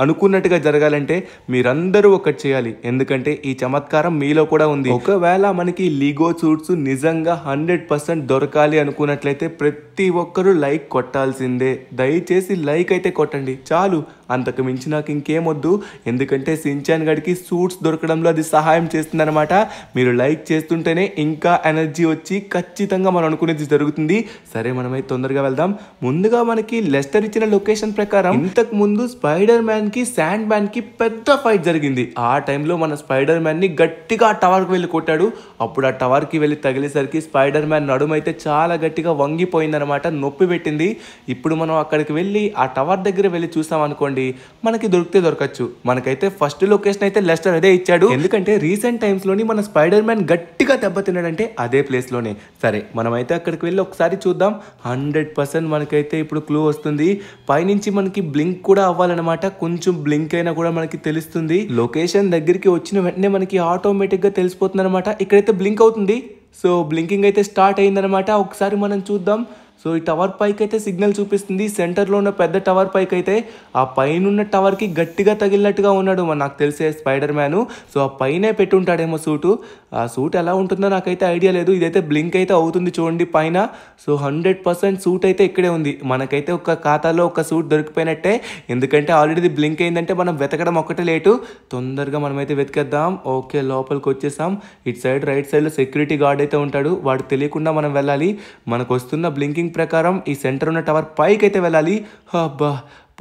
అనుకున్నట్టుగా జరగాలంటే మీరందరూ ఒకటి చేయాలి, ఎందుకంటే ఈ చమత్కారం మీలో కూడా ఉంది. ఒకవేళ మనకి లీగో సూట్స్ నిజంగా 100% దొరకాలి అనుకున్నట్లయితే ప్రతి ఒక్కరూ లైక్ కొట్టాల్సిందే. దయచేసి లైక్ అయితే కొట్టండి చాలు, అంతకు మించి నాకు ఇంకేమొద్దు, ఎందుకంటే సించాన్ గడికి సూట్స్ దొరకడంలో అది సహాయం చేస్తుందన్నమాట. మీరు లైక్ చేస్తుంటేనే ఇంకా ఎనర్జీ వచ్చి ఖచ్చితంగా మనం అనుకునేది జరుగుతుంది. సరే మనమైతే తొందరగా వెళ్దాం. ముందుగా మనకి లెస్టర్ ఇచ్చిన లొకేషన్ ప్రకారం ఇంతకు ముందు స్పైడర్ మ్యాన్ కి శాండ్ మ్యాన్ కి పెద్ద ఫైట్ జరిగింది. ఆ టైంలో మన స్పైడర్ మ్యాన్ ని గట్టిగా ఆ టవర్ కి వెళ్ళి కొట్టాడు. అప్పుడు ఆ టవర్ కి వెళ్ళి తగిలేసరికి స్పైడర్ మ్యాన్ నడుము అయితే చాలా గట్టిగా వంగిపోయిందనమాట, నొప్పి పెట్టింది. ఇప్పుడు మనం అక్కడికి వెళ్ళి ఆ టవర్ దగ్గర వెళ్ళి చూసాం అనుకోండి, మనకి దొరికితే దొరకచ్చు. మనకైతే ఫస్ట్ లొకేషన్ అయితే లెస్టర్ అదే ఇచ్చాడు. ఎందుకంటే రీసెంట్ టైమ్స్ లోని మన స్పైడర్ మ్యాన్ గట్టిగా దెబ్బతిన్నాడంటే అదే ప్లేస్ లోనే. సరే మనమైతే అక్కడికి వెళ్ళి ఒకసారి చూద్దాం. 100% మనకైతే ఇప్పుడు క్లూ వస్తుంది. పైనుంచి మనకి బ్లింక్ కూడా అవ్వాలన్నమాట. కొంచెం బ్లింక్ అయినా కూడా మనకి తెలుస్తుంది. లొకేషన్ దగ్గరికి వచ్చిన వెంటనే మనకి ఆటోమేటిక్ గా తెలిసిపోతుంది అనమాట. ఇక్కడైతే బ్లింక్ అవుతుంది. సో బ్లింకింగ్ అయితే స్టార్ట్ అయిందనమాట. ఒకసారి మనం చూద్దాం. సో ఈ టవర్ పైకి అయితే సిగ్నల్ చూపిస్తుంది. సెంటర్లో ఉన్న పెద్ద టవర్ పైకి అయితే ఆ పైన టవర్కి గట్టిగా తగిలినట్టుగా ఉన్నాడు నాకు తెలిసే స్పైడర్ మ్యాన్. సో ఆ పైనే పెట్టి ఉంటాడేమో సూటు. ఆ సూట్ ఎలా ఉంటుందో నాకైతే ఐడియా లేదు. ఇదైతే బ్లింక్ అయితే అవుతుంది చూడండి పైన. సో 100% సూట్ అయితే ఇక్కడే ఉంది. మనకైతే ఒక ఖాతాలో ఒక సూట్ దొరికిపోయినట్టే. ఎందుకంటే ఆల్రెడీ బ్లింక్ అయిందంటే మనం వెతకడం ఒక్కటే లేటు. తొందరగా మనమైతే వెతికేద్దాం. ఓకే లోపలికి వచ్చేసాం. ఇటు సైడ్ రైట్ సైడ్లో సెక్యూరిటీ గార్డ్ అయితే ఉంటాడు. వాడు తెలియకుండా మనం వెళ్ళాలి. మనకు వస్తున్న బ్లింకింగ్ ప్రకారం ఈ సెంటర్ ఉన్న టవర్ పైకి అయితే వెళ్ళాలి. అబ్బా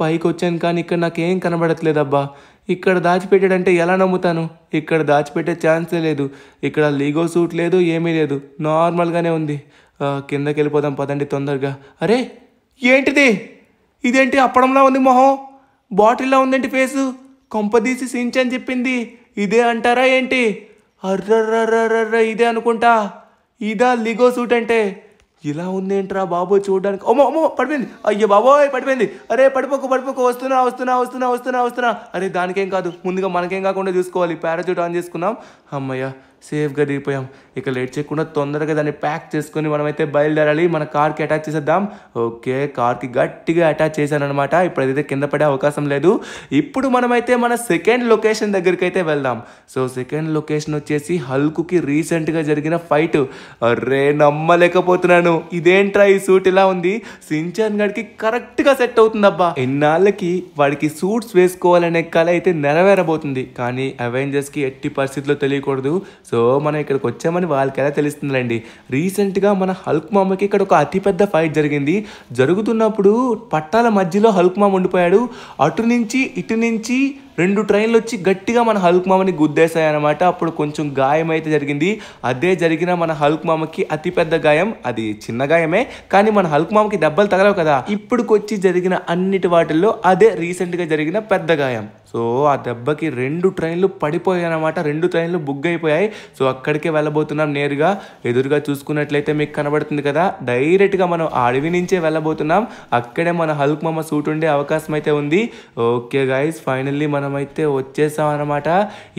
పైకి వచ్చాను కానీ ఇక్కడ నాకేం కనబడట్లేదు. అబ్బా ఇక్కడ దాచిపెట్టాడంటే ఎలా నమ్ముతాను? ఇక్కడ దాచిపెట్టే ఛాన్సే లేదు. ఇక్కడ లీగో సూట్ లేదు, ఏమీ లేదు, నార్మల్గానే ఉంది. కిందకి వెళ్ళిపోదాం పదండి తొందరగా. అరే ఏంటిది? ఇదేంటి అప్పడంలా ఉంది మొహం, బాటిల్లా ఉందేంటి ఫేసు? కొంపదీసి సించని చెప్పింది ఇదే అంటారా ఏంటి? అర్రర్రర్రర్ర ఇదే అనుకుంటా. ఇదా లిగో సూట్ అంటే? ఇలా ఉందేంట్రా బాబోయ్ చూడడానికి. అమ్మో పడిపోయింది. అయ్యో బాబోయ్ పడిపోయింది. అరే పడిపోకు వస్తున్నా. అరే దానికేం కాదు, ముందుగా మనకేం కాకుండా చూసుకోవాలి. పారాచూట్ ఆన్ చేసుకున్నాం. అమ్మయ్య సేఫ్గా దిగిపోయాం. ఇక లేట్ చేయకుండా తొందరగా దాన్ని ప్యాక్ చేసుకుని మనమైతే బయలుదేరాలి. మన కార్కి అటాచ్ చేసేద్దాం. ఓకే కార్కి గట్టిగా అటాచ్ చేశాను అనమాట. ఇప్పుడు అదైతే కింద పడే అవకాశం లేదు. ఇప్పుడు మనమైతే మన సెకండ్ లొకేషన్ దగ్గరికి అయితే వెళ్దాం. సో సెకండ్ లొకేషన్ వచ్చేసి హల్క్కి రీసెంట్గా జరిగిన ఫైట్. అరే నమ్మలేకపోతున్నాను, ఇదేంట్రా ఈ సూట్ ఇలా ఉంది? సించాన్ గడికి కరెక్ట్గా సెట్ అవుతుంది. అబ్బా ఎన్నాళ్ళకి వాడికి సూట్స్ వేసుకోవాలనే కళ అయితే నెరవేరబోతుంది. కానీ అవెంజర్స్కి ఎట్టి పరిస్థితుల్లో తెలియకూడదు. సో మనం ఇక్కడికి వచ్చామని వాళ్ళకి ఎలా తెలుస్తుందండి. రీసెంట్గా మన హల్క్ మామకి ఇక్కడ ఒక అతిపెద్ద ఫైట్ జరిగింది. జరుగుతున్నప్పుడు పట్టాల మధ్యలో హల్క్ మామ ఉండిపోయాడు. అటు నుంచి ఇటు నుంచి 2 ట్రైన్లు వచ్చి గట్టిగా మన హల్క్ మామని గుద్దేశాయి అనమాట. అప్పుడు కొంచెం గాయం అయితే జరిగింది. అదే జరిగిన మన హల్క్ మామకి అతిపెద్ద గాయం. అది చిన్న గాయమే కానీ మన హల్క్ మామకి దెబ్బలు తగలవు కదా. ఇప్పుడుకొచ్చి జరిగిన అన్నిటి వాటిల్లో అదే రీసెంట్గా జరిగిన పెద్ద గాయం. సో ఆ దెబ్బకి 2 ట్రైన్లు పడిపోయాయి అనమాట. 2 ట్రైన్లు బుగ్ అయిపోయాయి. సో అక్కడికే వెళ్ళబోతున్నాం నేరుగా. ఎదురుగా చూసుకున్నట్లయితే మీకు కనబడుతుంది కదా, డైరెక్ట్గా మనం ఆ అడవి నుంచే వెళ్ళబోతున్నాం. అక్కడే మన హల్క్ మామ సూట్ ఉండే అవకాశం అయితే ఉంది. ఓకే గైస్ ఫైనల్లీ మనమైతే వచ్చేసాం అనమాట.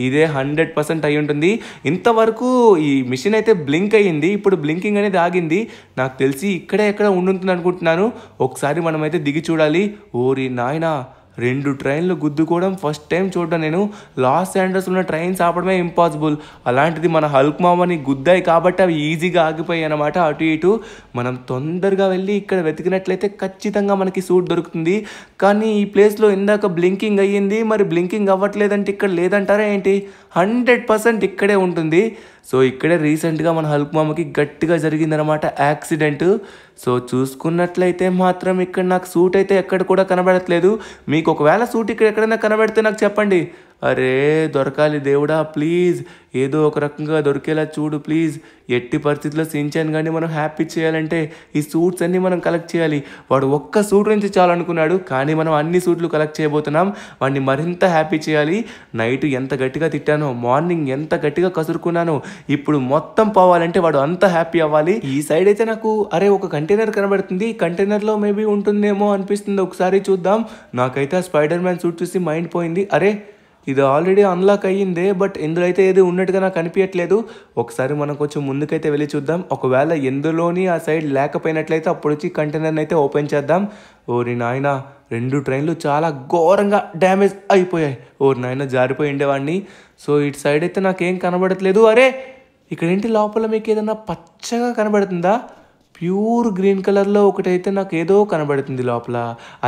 ఇదే 100% అయి ఉంటుంది. ఇంతవరకు ఈ మిషన్ అయితే బ్లింక్ అయ్యింది. ఇప్పుడు బ్లింకింగ్ అనేది ఆగింది. నాకు తెలిసి ఇక్కడే ఎక్కడ ఉండుంటుంది అనుకుంటున్నాను. ఒకసారి మనమైతే దిగి చూడాలి. ఓరి నాయనా 2 ట్రైన్లు గుద్దుకోవడం ఫస్ట్ టైం చూడడం నేను. లాస్ ఏంజల్స్ ఉన్న ట్రైన్స్ ఆపడమే ఇంపాసిబుల్. అలాంటిది మన హల్క్ మామని గుద్దాయి కాబట్టి అవి ఈజీగా ఆగిపోయాయి అనమాట అటు ఇటు. మనం తొందరగా వెళ్ళి ఇక్కడ వెతికినట్లయితే ఖచ్చితంగా మనకి సూట్ దొరుకుతుంది. కానీ ఈ ప్లేస్లో ఇందాక బ్లింకింగ్ అయ్యింది, మరి బ్లింకింగ్ అవ్వట్లేదంటే ఇక్కడ లేదంటారా ఏంటి? 100% ఇక్కడే ఉంటుంది. సో ఇక్కడే రీసెంట్గా మన హల్క్ మామకి గట్టిగా జరిగిందనమాట యాక్సిడెంట్. సో చూసుకున్నట్లయితే మాత్రం ఇక్కడ నాకు సూట్ అయితే ఎక్కడ కూడా కనబడట్లేదు. మీకు ఒకవేళ సూట్ ఇక్కడ ఎక్కడైనా కనబడితే నాకు చెప్పండి. అరే దొరకాలి దేవుడా ప్లీజ్, ఏదో ఒక రకంగా దొరికేలా చూడు ప్లీజ్. ఎట్టి పరిస్థితుల్లో సించాన్ కానీ మనం హ్యాపీ చేయాలంటే ఈ సూట్స్ అన్నీ మనం కలెక్ట్ చేయాలి. వాడు ఒక్క సూట్ నుంచి చాలనుకున్నాడు కానీ మనం అన్ని సూట్లు కలెక్ట్ చేయబోతున్నాం. వాడిని మరింత హ్యాపీ చేయాలి. నైట్ ఎంత గట్టిగా తిట్టానో, మార్నింగ్ ఎంత గట్టిగా కసురుకున్నానో, ఇప్పుడు మొత్తం పోవాలంటే వాడు అంత హ్యాపీ అవ్వాలి. ఈ సైడ్ అయితే నాకు అరే ఒక కంటైనర్ కనబడుతుంది. కంటైనర్లో మేబీ ఉంటుందేమో అనిపిస్తుంది. ఒకసారి చూద్దాం. నాకైతే ఆ స్పైడర్ మ్యాన్ సూట్ చూసి మైండ్ పోయింది. అరే ఇది ఆల్రెడీ అన్లాక్ అయ్యిందే, బట్ ఇందులో అయితే ఏది ఉన్నట్టుగా నాకు అనిపించట్లేదు. ఒకసారి మనం కొంచెం ముందుకైతే వెళ్ళి చూద్దాం. ఒకవేళ ఎందులోని ఆ సైడ్ లేకపోయినట్లయితే అప్పుడు వచ్చి కంటైనర్ని అయితే ఓపెన్ చేద్దాం. ఓరి నాయన 2 ట్రైన్లు చాలా ఘోరంగా డ్యామేజ్ అయిపోయాయి. ఓరి నాయన జారిపోయి ఉండేవాడిని. సో ఇటు సైడ్ అయితే నాకేం కనబడట్లేదు. అరే ఇక్కడేంటి లోపల మీకు ఏదన్నా పచ్చగా కనబడుతుందా? ప్యూర్ గ్రీన్ కలర్లో ఒకటైతే నాకు ఏదో కనబడుతుంది లోపల,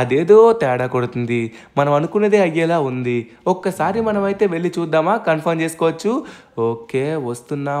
అదేదో తేడా కొడుతుంది. మనం అనుకున్నదే అయ్యేలా ఉంది. ఒక్కసారి మనమైతే వెళ్ళి చూద్దామా, కన్ఫర్మ్ చేసుకోవచ్చు. ఓకే, వస్తున్నా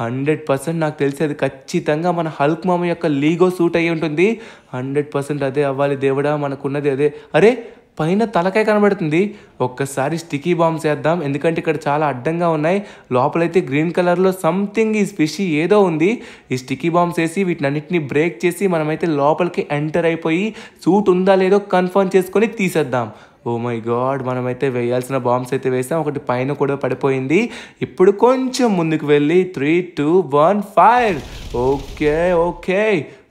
100% నాకు తెలిసి అది ఖచ్చితంగా మన హల్క్ మామ యొక్క లీగో సూట్ అయ్యి ఉంటుంది. 100% అదే అవ్వాలి దేవుడా, మనకున్నది అదే. అరే పైన తలకాయ కనబడుతుంది. ఒక్కసారి స్టిక్కీ బాంబ్స్ వేద్దాం, ఎందుకంటే ఇక్కడ చాలా అడ్డంగా ఉన్నాయి. లోపలైతే గ్రీన్ కలర్లో సంథింగ్ ఈ ఫిష్ ఏదో ఉంది. ఈ స్టిక్కీ బాంబ్స్ వేసి వీటిని అన్నిటిని బ్రేక్ చేసి మనమైతే లోపలికి ఎంటర్ అయిపోయి సూట్ ఉందా లేదో కన్ఫర్మ్ చేసుకొని తీసేద్దాం. ఓ మై గాడ్, మనమైతే వేయాల్సిన బాంబ్స్ అయితే వేసాం. ఒకటి పైన కూడా పడిపోయింది. ఇప్పుడు కొంచెం ముందుకు వెళ్ళి 3, 2, 1 ఫైర్. ఓకే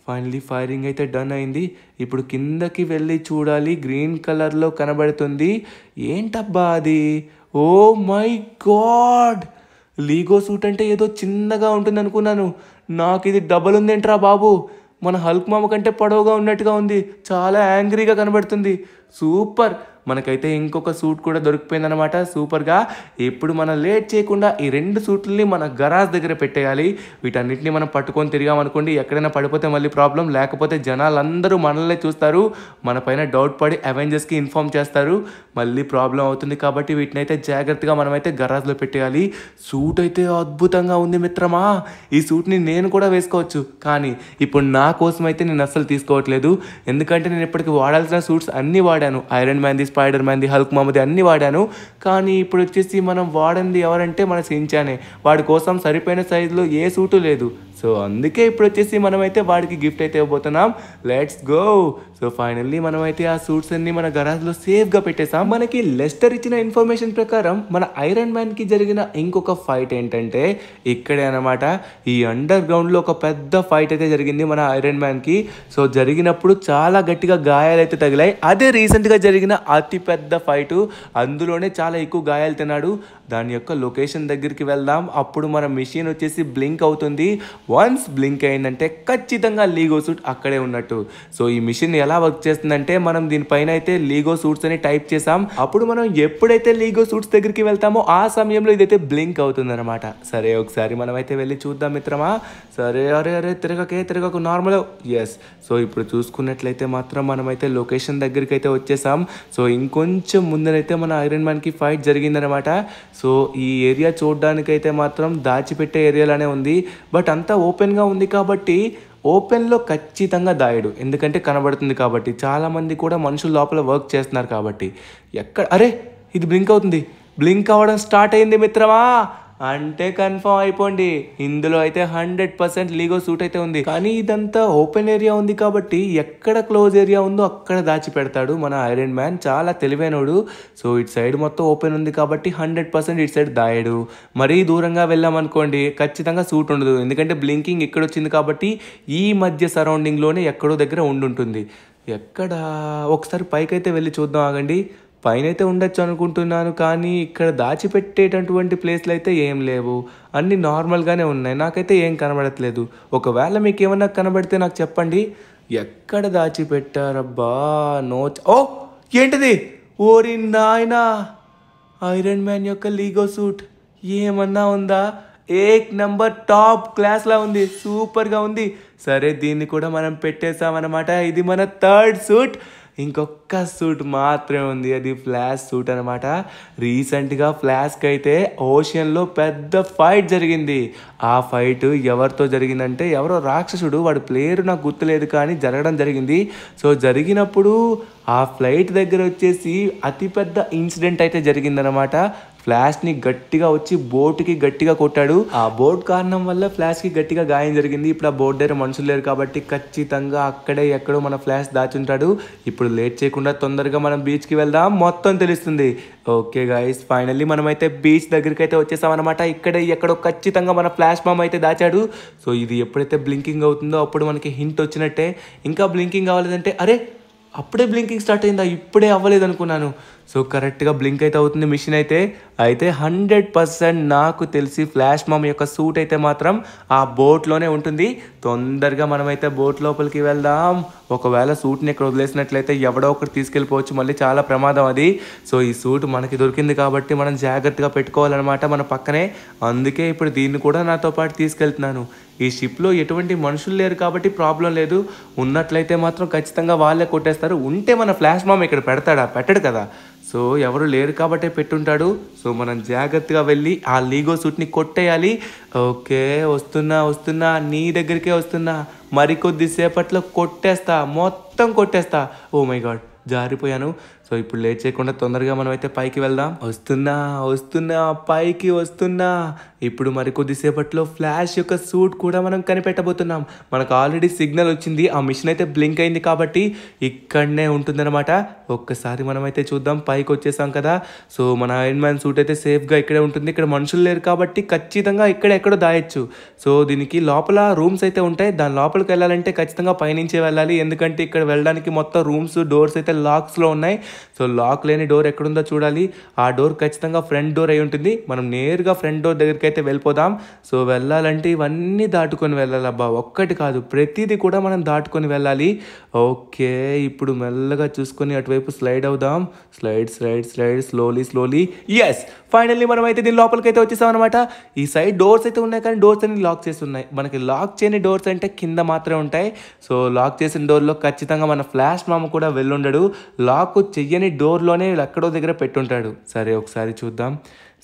ఫైనలీ ఫైరింగ్ అయితే డన్ అయింది. ఇప్పుడు కిందకి వెళ్ళి చూడాలి, గ్రీన్ కలర్లో కనబడుతుంది. ఏంటబ్బా అది? Oh my god, Lego suit అంటే ఏదో చిన్నగా ఉంటుంది అనుకున్నాను. నాకు ఇది డబల్ ఉందేంట్రా బాబు. మన హల్క్ మామ కంటే పొడవుగా ఉన్నట్టుగా ఉంది. చాలా యాంగ్రీగా కనబడుతుంది. సూపర్. మనకైతే ఇంకొక సూట్ కూడా దొరికిపోయిందనమాట. సూపర్గా. ఇప్పుడు మనం లేట్ చేయకుండా ఈ 2 సూట్లని మన గరాజ్ దగ్గర పెట్టేయాలి. వీటన్నిటిని మనం పట్టుకొని తిరిగామనుకోండి, ఎక్కడైనా పడిపోతే మళ్ళీ ప్రాబ్లం. లేకపోతే జనాలందరూ మనల్నే చూస్తారు, మన పైన డౌట్ పడి అవెంజర్స్కి ఇన్ఫార్మ్ చేస్తారు, మళ్ళీ ప్రాబ్లం అవుతుంది. కాబట్టి వీటిని అయితే జాగ్రత్తగా మనమైతే గరాజ్లో పెట్టేయాలి. సూట్ అయితే అద్భుతంగా ఉంది మిత్రమా. ఈ సూట్ని నేను కూడా వేసుకోవచ్చు, కానీ ఇప్పుడు నా కోసం అయితే నేను అస్సలు తీసుకోవట్లేదు. ఎందుకంటే నేను ఇప్పటికి వాడాల్సిన సూట్స్ అన్నీ వాడాను. ఐరన్ మ్యాన్ది, స్పైడర్ మ్యాన్ది, హల్క్ మామది అన్నీ వాడాను. కానీ ఇప్పుడు వచ్చేసి మనం వాడింది ఎవరంటే మన సించానే. వాడి కోసం సరిపోయిన సైజులో ఏ సూటు లేదు. సో అందుకే ఇప్పుడు వచ్చేసి మనమైతే వాడికి గిఫ్ట్ అయితే ఇవ్వబోతున్నాం. Let's go. సో ఫైనల్లీ మనమైతే ఆ సూట్స్ అన్ని మన గరాజ్లో సేఫ్గా పెట్టేసాం. మనకి లెస్టర్ ఇచ్చిన ఇన్ఫర్మేషన్ ప్రకారం మన ఐరన్ మ్యాన్కి జరిగిన ఇంకొక ఫైట్ ఏంటంటే ఇక్కడే అనమాట. ఈ అండర్ గ్రౌండ్లో ఒక పెద్ద ఫైట్ అయితే జరిగింది మన ఐరన్ మ్యాన్కి. సో జరిగినప్పుడు చాలా గట్టిగా గాయాలు అయితే తగిలాయి. అదే రీసెంట్గా జరిగిన అతి పెద్ద ఫైటు. అందులోనే చాలా ఎక్కువ గాయాలు తిన్నాడు. దాని యొక్క లొకేషన్ దగ్గరికి వెళ్దాం. అప్పుడు మన మిషన్ వచ్చేసి బ్లింక్ అవుతుంది. వన్స్ బ్లింక్ అయిందంటే ఖచ్చితంగా లీగో సూట్ అక్కడే ఉన్నట్టు. సో ఈ మిషన్ ఎలా వర్క్ చేస్తుందంటే, మనం దీనిపైన అయితే లీగో సూట్స్ అని టైప్ చేసాం. అప్పుడు మనం ఎప్పుడైతే లీగో సూట్స్ దగ్గరికి వెళ్తామో ఆ సమయంలో ఇదైతే బ్లింక్ అవుతుంది అనమాట. సరే ఒకసారి మనమైతే వెళ్ళి చూద్దాం మిత్రమా. సరే అరే తిరగకు నార్మల్. ఎస్. సో ఇప్పుడు చూసుకున్నట్లయితే మాత్రం మనమైతే లొకేషన్ దగ్గరికి అయితే వచ్చేసాం. సో ఇంకొంచెం ముందరైతే మన ఐరన్ మ్యాన్కి ఫైట్ జరిగిందనమాట. సో ఈ ఏరియా చూడడానికైతే మాత్రం దాచిపెట్టే ఏరియాలానే ఉంది. బట్ అంతా ఓపెన్గా ఉంది కాబట్టి ఓపెన్లో ఖచ్చితంగా దాయడు, ఎందుకంటే కనబడుతుంది కాబట్టి. చాలామంది కూడా మనుషులు లోపల వర్క్ చేస్తున్నారు కాబట్టి. అరే ఇది బ్లింక్ అవుతుంది. బ్లింక్ అవ్వడం స్టార్ట్ అయింది మిత్రమా. అంటే కన్ఫర్మ్ అయిపోండి, ఇందులో అయితే 100% లీగో సూట్ అయితే ఉంది. కానీ ఇదంతా ఓపెన్ ఏరియా ఉంది కాబట్టి ఎక్కడ క్లోజ్ ఏరియా ఉందో అక్కడ దాచి పెడతాడు మన ఐరన్ మ్యాన్. చాలా తెలివైనడు. సో ఇటు సైడ్ మొత్తం ఓపెన్ ఉంది కాబట్టి 100% ఇటు సైడ్ దాయడు. మరీ దూరంగా వెళ్ళామనుకోండి ఖచ్చితంగా సూట్ ఉండదు, ఎందుకంటే బ్లింకింగ్ ఇక్కడ వచ్చింది కాబట్టి ఈ మధ్య సరౌండింగ్లోనే ఎక్కడో దగ్గర ఉండుంటుంది. ఎక్కడ? ఒకసారి పైకైతే వెళ్ళి చూద్దాం, ఆగండి. పైన అయితే ఉండొచ్చు అనుకుంటున్నాను, కానీ ఇక్కడ దాచిపెట్టేటటువంటి ప్లేస్లు అయితే ఏం లేవు, అన్నీ నార్మల్గానే ఉన్నాయి. నాకైతే ఏం కనబడట్లేదు. ఒకవేళ మీకు ఏమన్నా కనబడితే నాకు చెప్పండి. ఎక్కడ దాచిపెట్టారబ్బా? ఓ ఏంటిది? ఓరి నాయనా, ఐరన్ మ్యాన్ యొక్క లీగో సూట్ ఏమన్నా ఉందా? ఏక్ నంబర్ టాప్ క్లాస్లా ఉంది, సూపర్గా ఉంది. సరే దీన్ని కూడా మనం పెట్టేసామన్నమాట. ఇది మన 3rd సూట్. ఇంకొక సూట్ మాత్రమే ఉంది, అది ఫ్లాష్ సూట్ అనమాట. రీసెంట్గా ఫ్లాష్కి అయితే ఓషన్లో పెద్ద ఫైట్ జరిగింది. ఆ ఫైట్ ఎవరితో జరిగిందంటే, ఎవరో రాక్షసుడు, వాడి ప్లేయర్ నాకు గుర్తులేదు కానీ జరగడం జరిగింది. సో జరిగినప్పుడు ఆ ఫ్లైట్ దగ్గర వచ్చేసి అతిపెద్ద ఇన్సిడెంట్ అయితే జరిగిందనమాట. ఫ్లాష్ని గట్టిగా వచ్చి బోట్కి గట్టిగా కొట్టాడు. ఆ బోట్ కారణం వల్ల ఫ్లాష్కి గట్టిగా గాయం జరిగింది. ఇప్పుడు ఆ బోట్ దగ్గర మనుషులు లేరు కాబట్టి ఖచ్చితంగా అక్కడే ఎక్కడో మన ఫ్లాష్ దాచుంటాడు. ఇప్పుడు లేట్ చేయకుండా తొందరగా మనం బీచ్కి వెళ్దాం, మొత్తం తెలుస్తుంది. ఓకే గైస్, ఫైనల్లీ మనమైతే బీచ్ దగ్గరికి అయితే వచ్చేసామన్నమాట. ఇక్కడే ఎక్కడో ఖచ్చితంగా మన ఫ్లాష్ మామ్ అయితే దాచాడు. సో ఇది ఎప్పుడైతే బ్లింకింగ్ అవుతుందో అప్పుడు మనకి హింట్ వచ్చినట్టే. ఇంకా బ్లింకింగ్ అవ్వలేదంటే, అరే అప్పుడే బ్లింకింగ్ స్టార్ట్ అయిందా? ఇప్పుడే అవ్వలేదు అనుకున్నాను. సో కరెక్ట్గా బ్లింక్ అయితే అవుతుంది మిషన్ అయితే. అయితే 100% నాకు తెలిసి ఫ్లాష్ మామ్ యొక్క సూట్ అయితే మాత్రం ఆ బోట్లోనే ఉంటుంది. తొందరగా మనమైతే బోట్ లోపలికి వెళ్దాం. ఒకవేళ సూట్ని ఇక్కడ వదిలేసినట్లయితే ఎవడో ఒకటి తీసుకెళ్ళిపోవచ్చు, మళ్ళీ చాలా ప్రమాదం అది. సో ఈ సూట్ మనకి దొరికింది కాబట్టి మనం జాగ్రత్తగా పెట్టుకోవాలన్నమాట మన పక్కనే. అందుకే ఇప్పుడు దీన్ని కూడా నాతో పాటు తీసుకెళ్తున్నాను. ఈ షిప్లో ఎటువంటి మనుషులు లేరు కాబట్టి ప్రాబ్లం లేదు. ఉన్నట్లయితే మాత్రం ఖచ్చితంగా వాళ్ళే కొట్టేస్తారు. ఉంటే మన ఫ్లాష్ మామ్ ఇక్కడ పెడతాడా? పెట్టడు కదా. సో ఎవరు లేరు కాబట్టే పెట్టుంటాడు. సో మనం జాగ్రత్తగా వెళ్ళి ఆ లీగో సూట్ని కొట్టేయాలి. ఓకే, వస్తున్నా నీ దగ్గరికే వస్తున్నా. మరికొద్దిసేపట్లో కొట్టేస్తా, మొత్తం కొట్టేస్తా. ఓ మై గాడ్, జారిపోయాను. సో ఇప్పుడు లేట్ చేయకుండా తొందరగా మనం అయితే పైకి వెళ్దాం. వస్తున్నా పైకి వస్తున్నా. ఇప్పుడు మరి కొద్దిసేపట్లో ఫ్లాష్ యొక్క సూట్ కూడా మనం కనిపెట్టబోతున్నాం. మనకు ఆల్రెడీ సిగ్నల్ వచ్చింది, ఆ మిషన్ అయితే బ్లింక్ అయింది కాబట్టి ఇక్కడనే ఉంటుందన్నమాట. ఒక్కసారి మనం అయితే చూద్దాం. పైకి వచ్చేసాం కదా. సో మన ఐరన్ మ్యాన్ సూట్ అయితే సేఫ్గా ఇక్కడే ఉంటుంది. ఇక్కడ మనుషులు లేరు కాబట్టి ఖచ్చితంగా ఎక్కడో దాయొచ్చు. సో దీనికి లోపల రూమ్స్ అయితే ఉంటాయి. దాని లోపలికి వెళ్ళాలంటే ఖచ్చితంగా పైనుంచే వెళ్ళాలి. ఎందుకంటే ఇక్కడ వెళ్ళడానికి మొత్తం రూమ్స్, డోర్స్ అయితే లాక్స్లో ఉన్నాయి. సో లాక్ లేని డోర్ ఎక్కడుందో చూడాలి. ఆ డోర్ ఖచ్చితంగా ఫ్రంట్ డోర్ అయి ఉంటుంది. మనం నేరుగా ఫ్రంట్ డోర్ దగ్గరికి అయితే వెళ్ళిపోదాం. సో వెళ్ళాలంటే ఇవన్నీ దాటుకొని వెళ్ళాలి. అబ్బా, ఒక్కటి కాదు, ప్రతిదీ కూడా మనం దాటుకొని వెళ్ళాలి. ఓకే, ఇప్పుడు మెల్లగా చూసుకొని అటువైపు స్లైడ్ అవుదాం. Slide slowly. ఎస్, ఫైనల్లీ మనం అయితే దీని లోపలికి అయితే వచ్చేసాం అనమాట. ఈ సైడ్ డోర్స్ అయితే ఉన్నాయి కానీ డోర్స్ అన్ని లాక్ చేసి ఉన్నాయి. మనకి లాక్ చేయని డోర్స్ అంటే కింద మాత్రమే ఉంటాయి. సో లాక్ చేసిన డోర్లో ఖచ్చితంగా మన ఫ్లాష్ మామ కూడా వెళ్ళుండడు. లాక్ చెయ్యని డోర్లోనే ఎక్కడో దగ్గర పెట్టుంటాడు. సరే ఒకసారి చూద్దాం.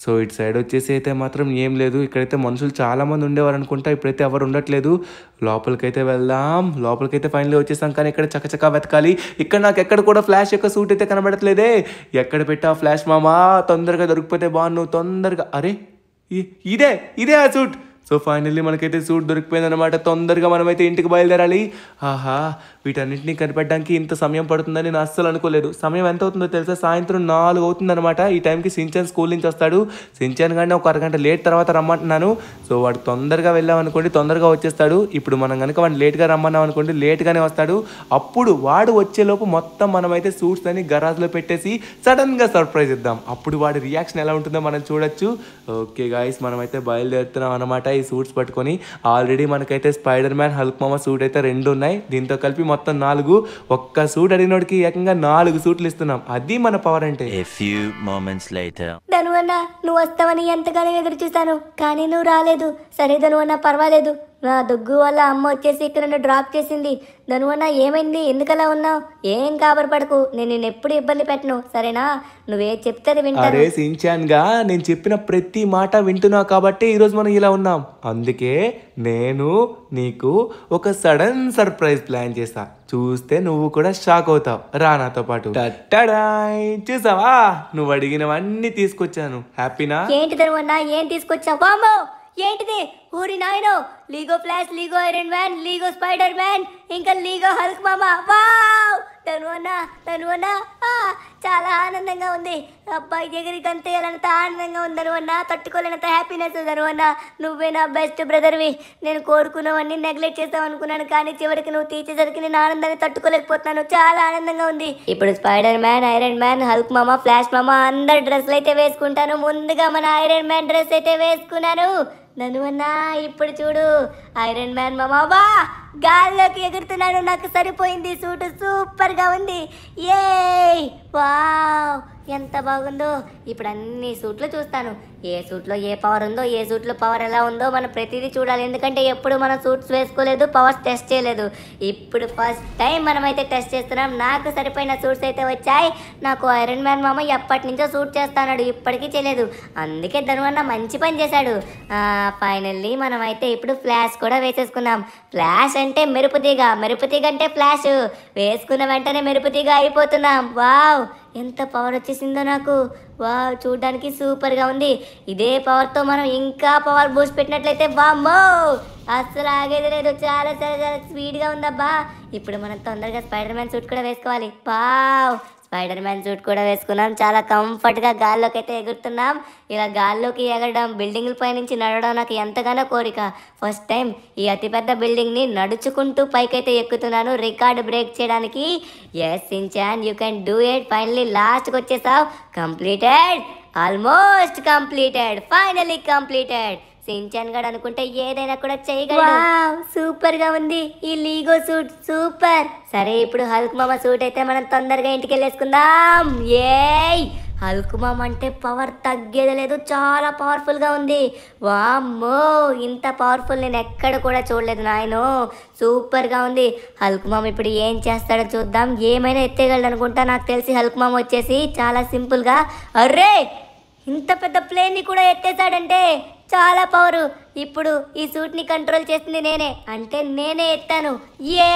సో ఇటు సైడ్ వచ్చేసి అయితే మాత్రం ఏం లేదు. ఇక్కడైతే మనుషులు చాలామంది ఉండేవారు అనుకుంటా. ఇప్పుడైతే ఎవరు ఉండట్లేదు. లోపలికైతే వెళ్దాం. లోపలికైతే ఫైనల్లీ వచ్చేసాం కానీ ఇక్కడ చకచకా వెతకాలి. ఇక్కడ నాకు ఎక్కడ కూడా ఫ్లాష్ యొక్క సూట్ అయితే కనబడట్లేదే. ఎక్కడ పెట్టా ఫ్లాష్ మామా? తొందరగా దొరికిపోతే బాగున్నావు, తొందరగా. అరే, ఇదే ఆ సూట్. సో ఫైనల్లీ మనకైతే సూట్ దొరికిపోయిందనమాట. తొందరగా మనమైతే ఇంటికి బయలుదేరాలి. ఆహా, వీటన్నింటినీ కనిపెట్టడానికి ఇంత సమయం పడుతుందని నేను అస్సలు అనుకోలేదు. సమయం ఎంత అవుతుందో తెలుసా? సాయంత్రం 4 అవుతుందన్నమాట. ఈ టైంకి సించాన్ స్కూల్ నుంచి వస్తాడు. సించాన్ కానీ ఒక అరగంట లేట్ తర్వాత రమ్మంటున్నాను. సో వాడు తొందరగా వెళ్ళామనుకోండి తొందరగా వచ్చేస్తాడు. ఇప్పుడు మనం కనుక వాడిని లేట్గా రమ్మన్నాం అనుకోండి లేట్గానే వస్తాడు. అప్పుడు వాడు వచ్చేలోపు మొత్తం మనమైతే సూట్స్ అని గరాజ్లో పెట్టేసి సడన్గా సర్ప్రైజ్ ఇద్దాం. అప్పుడు వాడి రియాక్షన్ ఎలా ఉంటుందో మనం చూడొచ్చు. ఓకే గాయస్, మనమైతే బయలుదేరుతున్నాం అనమాట ఈ సూట్స్ పట్టుకొని. ఆల్రెడీ మనకైతే స్పైడర్ మ్యాన్, హల్క్ మామ సూట్ అయితే 2 ఉన్నాయి. దీంతో కలిపి మొత్తం 4. ఒక్క సూట్ అడిగినోడికి ఏకంగా 4 సూట్లు ఇస్తున్నాం. అది మన పవర్ అంటే. A few moments later. ధనువన్న, నువ్వు వస్తావని ఎంతగానో ఎదురు చూస్తాను కానీ నువ్వు రాలేదు. సరే ధనువన్న, పర్వాలేదు. నా దగ్గు వల్ల అమ్మ వచ్చేసి ఇక్కడ నన్ను డ్రాప్ చేసింది. ధనువన్న, ఏమైంది? ఎందుకలా ఉన్నావు? ఏం కాబరపడకు, నేను నిన్ను ఎప్పుడు ఇబ్బంది పెట్టను, సరేనా? నువ్వే చెప్తే వింటాను. అరే సించాన్గా, నేను చెప్పిన ప్రతి మాట వింటున్నావు కాబట్టి ఈరోజు మనం ఇలా ఉన్నాం. అందుకే నేను నీకు ఒక సడన్ సర్ప్రైజ్ ప్లాన్ చేస్తా. చూస్తే నువ్వు కూడా షాక్ అవుతావు. రా నాతో పాటు. టట్టడాయ్, చూసావా? నువ్వు అడిగినవన్నీ తీసుకొచ్చాను. హ్యాపీనా? ఏంటి ధనువన్న, ఏం తీసుకొచ్చావు? వామ్మో, ఏంటిది? ఊరి నాయనో, Lego flash, Lego iron man, Lego spider man, ఇంకా లీగో హల్క్ మామ. వావ్ ధనువన్న, చాలా ఆనందంగా ఉంది. అబ్బాయి దగ్గర గంతేయాలంత ఆనందంగా ఉంది ధనువన్న. తట్టుకోలేనంత హ్యాపీనెస్ ధనువన్న. నువ్వే నా బెస్ట్ బ్రదర్వి. నేను కోరుకున్నవన్నీ నెగ్లెక్ట్ చేస్తావు అనుకున్నాను కానీ చివరికి నువ్వు తీర్చేసరికి నేను ఆనందాన్ని తట్టుకోలేకపోతున్నాను. చాలా ఆనందంగా ఉంది. ఇప్పుడు spider man, iron Man, Hulk మామ, ఫ్లాష్ మామ అందరి డ్రెస్సులు అయితే వేసుకుంటాను. ముందుగా మన ఐరన్ మ్యాన్ డ్రెస్ అయితే వేసుకున్నాను. ధనువన్న, ఇప్పుడు చూడు ఐరన్ మ్యాన్ మామ. వా, గాల్లోకి ఎగురుతున్నాను. నాకు సరిపోయింది. సూట్ సూపర్ గా ఉంది. ఏ వావ్, ఎంత బాగుందో. ఇప్పుడు అన్ని సూట్లు చూస్తాను. ఏ సూట్లో ఏ పవర్ ఉందో, ఏ సూట్లో పవర్ ఎలా ఉందో మనం ప్రతిదీ చూడాలి. ఎందుకంటే ఎప్పుడు మనం సూట్స్ వేసుకోలేదు, పవర్స్ టెస్ట్ చేయలేదు. ఇప్పుడు ఫస్ట్ టైం మనమైతే టెస్ట్ చేస్తున్నాం. నాకు సరిపోయిన సూట్స్ అయితే వచ్చాయి. నాకు ఐరన్ మ్యాన్ మామ ఎప్పటి నుంచో సూట్ చేస్తాడు, ఇప్పటికీ చేయలేదు. అందుకే ధనువన్న మంచి పని చేశాడు. ఫైనల్లీ మనమైతే ఇప్పుడు ఫ్లాష్ కూడా వేసేసుకున్నాం. ఫ్లాష్ అంటే మెరుపుతీగ, మెరుపుతీగ అంటే ఫ్లాష్. వేసుకున్న వెంటనే మెరుపుతీగ అయిపోతున్నాం. వావ్, ఎంత పవర్ వచ్చేసిందో నాకు. వావ్, చూడడానికి సూపర్గా ఉంది. ఇదే పవర్తో మనం ఇంకా పవర్ బూస్ట్ పెట్టినట్లయితే వామ్మో, అస్సలు ఆగేది లేదు. చాలా చాలా చాలా స్పీడ్గా ఉందబ్బా. ఇప్పుడు మనం తొందరగా స్పైడర్ మ్యాన్ సూట్ కూడా వేసుకోవాలి. వావ్, స్పైడర్ మ్యాన్ సూట్ కూడా వేసుకున్నాం. చాలా కంఫర్ట్గా గాల్లోకి అయితే ఎగురుతున్నాం. ఇలా గాల్లోకి ఎగరడం, బిల్డింగ్ల పై నుంచి నడవడం నాకు ఎంతగానో కోరిక. ఫస్ట్ టైం ఈ అతిపెద్ద బిల్డింగ్ని నడుచుకుంటూ పైకైతే ఎక్కుతున్నాను రికార్డు బ్రేక్ చేయడానికి. Yes Shinchan, you can do it. Finally లాస్ట్కి వచ్చేసావు. Completed. Almost completed, finally completed. Shinchan గడ్ అనుకుంటే ఏదైనా కూడా చేయగలడు. సూపర్ గా ఉంది ఈ లీగో సూట్, సూపర్. సరే ఇప్పుడు హల్క్ మామ సూట్ అయితే మనం తొందరగా ఇంటికి వెళ్ళేసుకుందాం. ఏయ్ హల్క్ మామ అంటే పవర్ తగ్గేది లేదు, చాలా పవర్ఫుల్ గా ఉంది. వామ్మో ఇంత పవర్ఫుల్ నేను ఎక్కడ కూడా చూడలేదు నాయనో, సూపర్ గా ఉంది. హల్క్ మామ ఇప్పుడు ఏం చేస్తాడో చూద్దాం. ఏమైనా ఎత్తేయగలడు అనుకుంటా. నాకు తెలిసి హల్క్ మామ వచ్చేసి చాలా సింపుల్ గా, అర్రే ఇంత పెద్ద ప్లేన్ ని కూడా ఎత్తేసాడంటే చాలా పవరు. ఇప్పుడు ఈ సూట్ ని కంట్రోల్ చేస్తుంది నేనే, అంటే నేనే ఎత్తాను. ఏ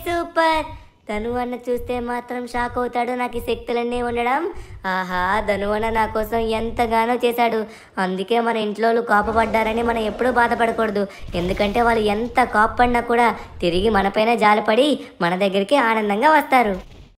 సూపర్. ధను అన్న చూస్తే మాత్రం షాక్ అవుతాడు నాకు ఈ శక్తులన్నీ ఉండడం. ఆహా ధను అన్న నా కోసం ఎంతగానో చేశాడు. అందుకే మన ఇంట్లో కోపపడ్డారని మనం ఎప్పుడూ బాధపడకూడదు. ఎందుకంటే వాళ్ళు ఎంత కోపపడినా కూడా తిరిగి మనపైన జాలిపడి మన దగ్గరికి ఆనందంగా వస్తారు.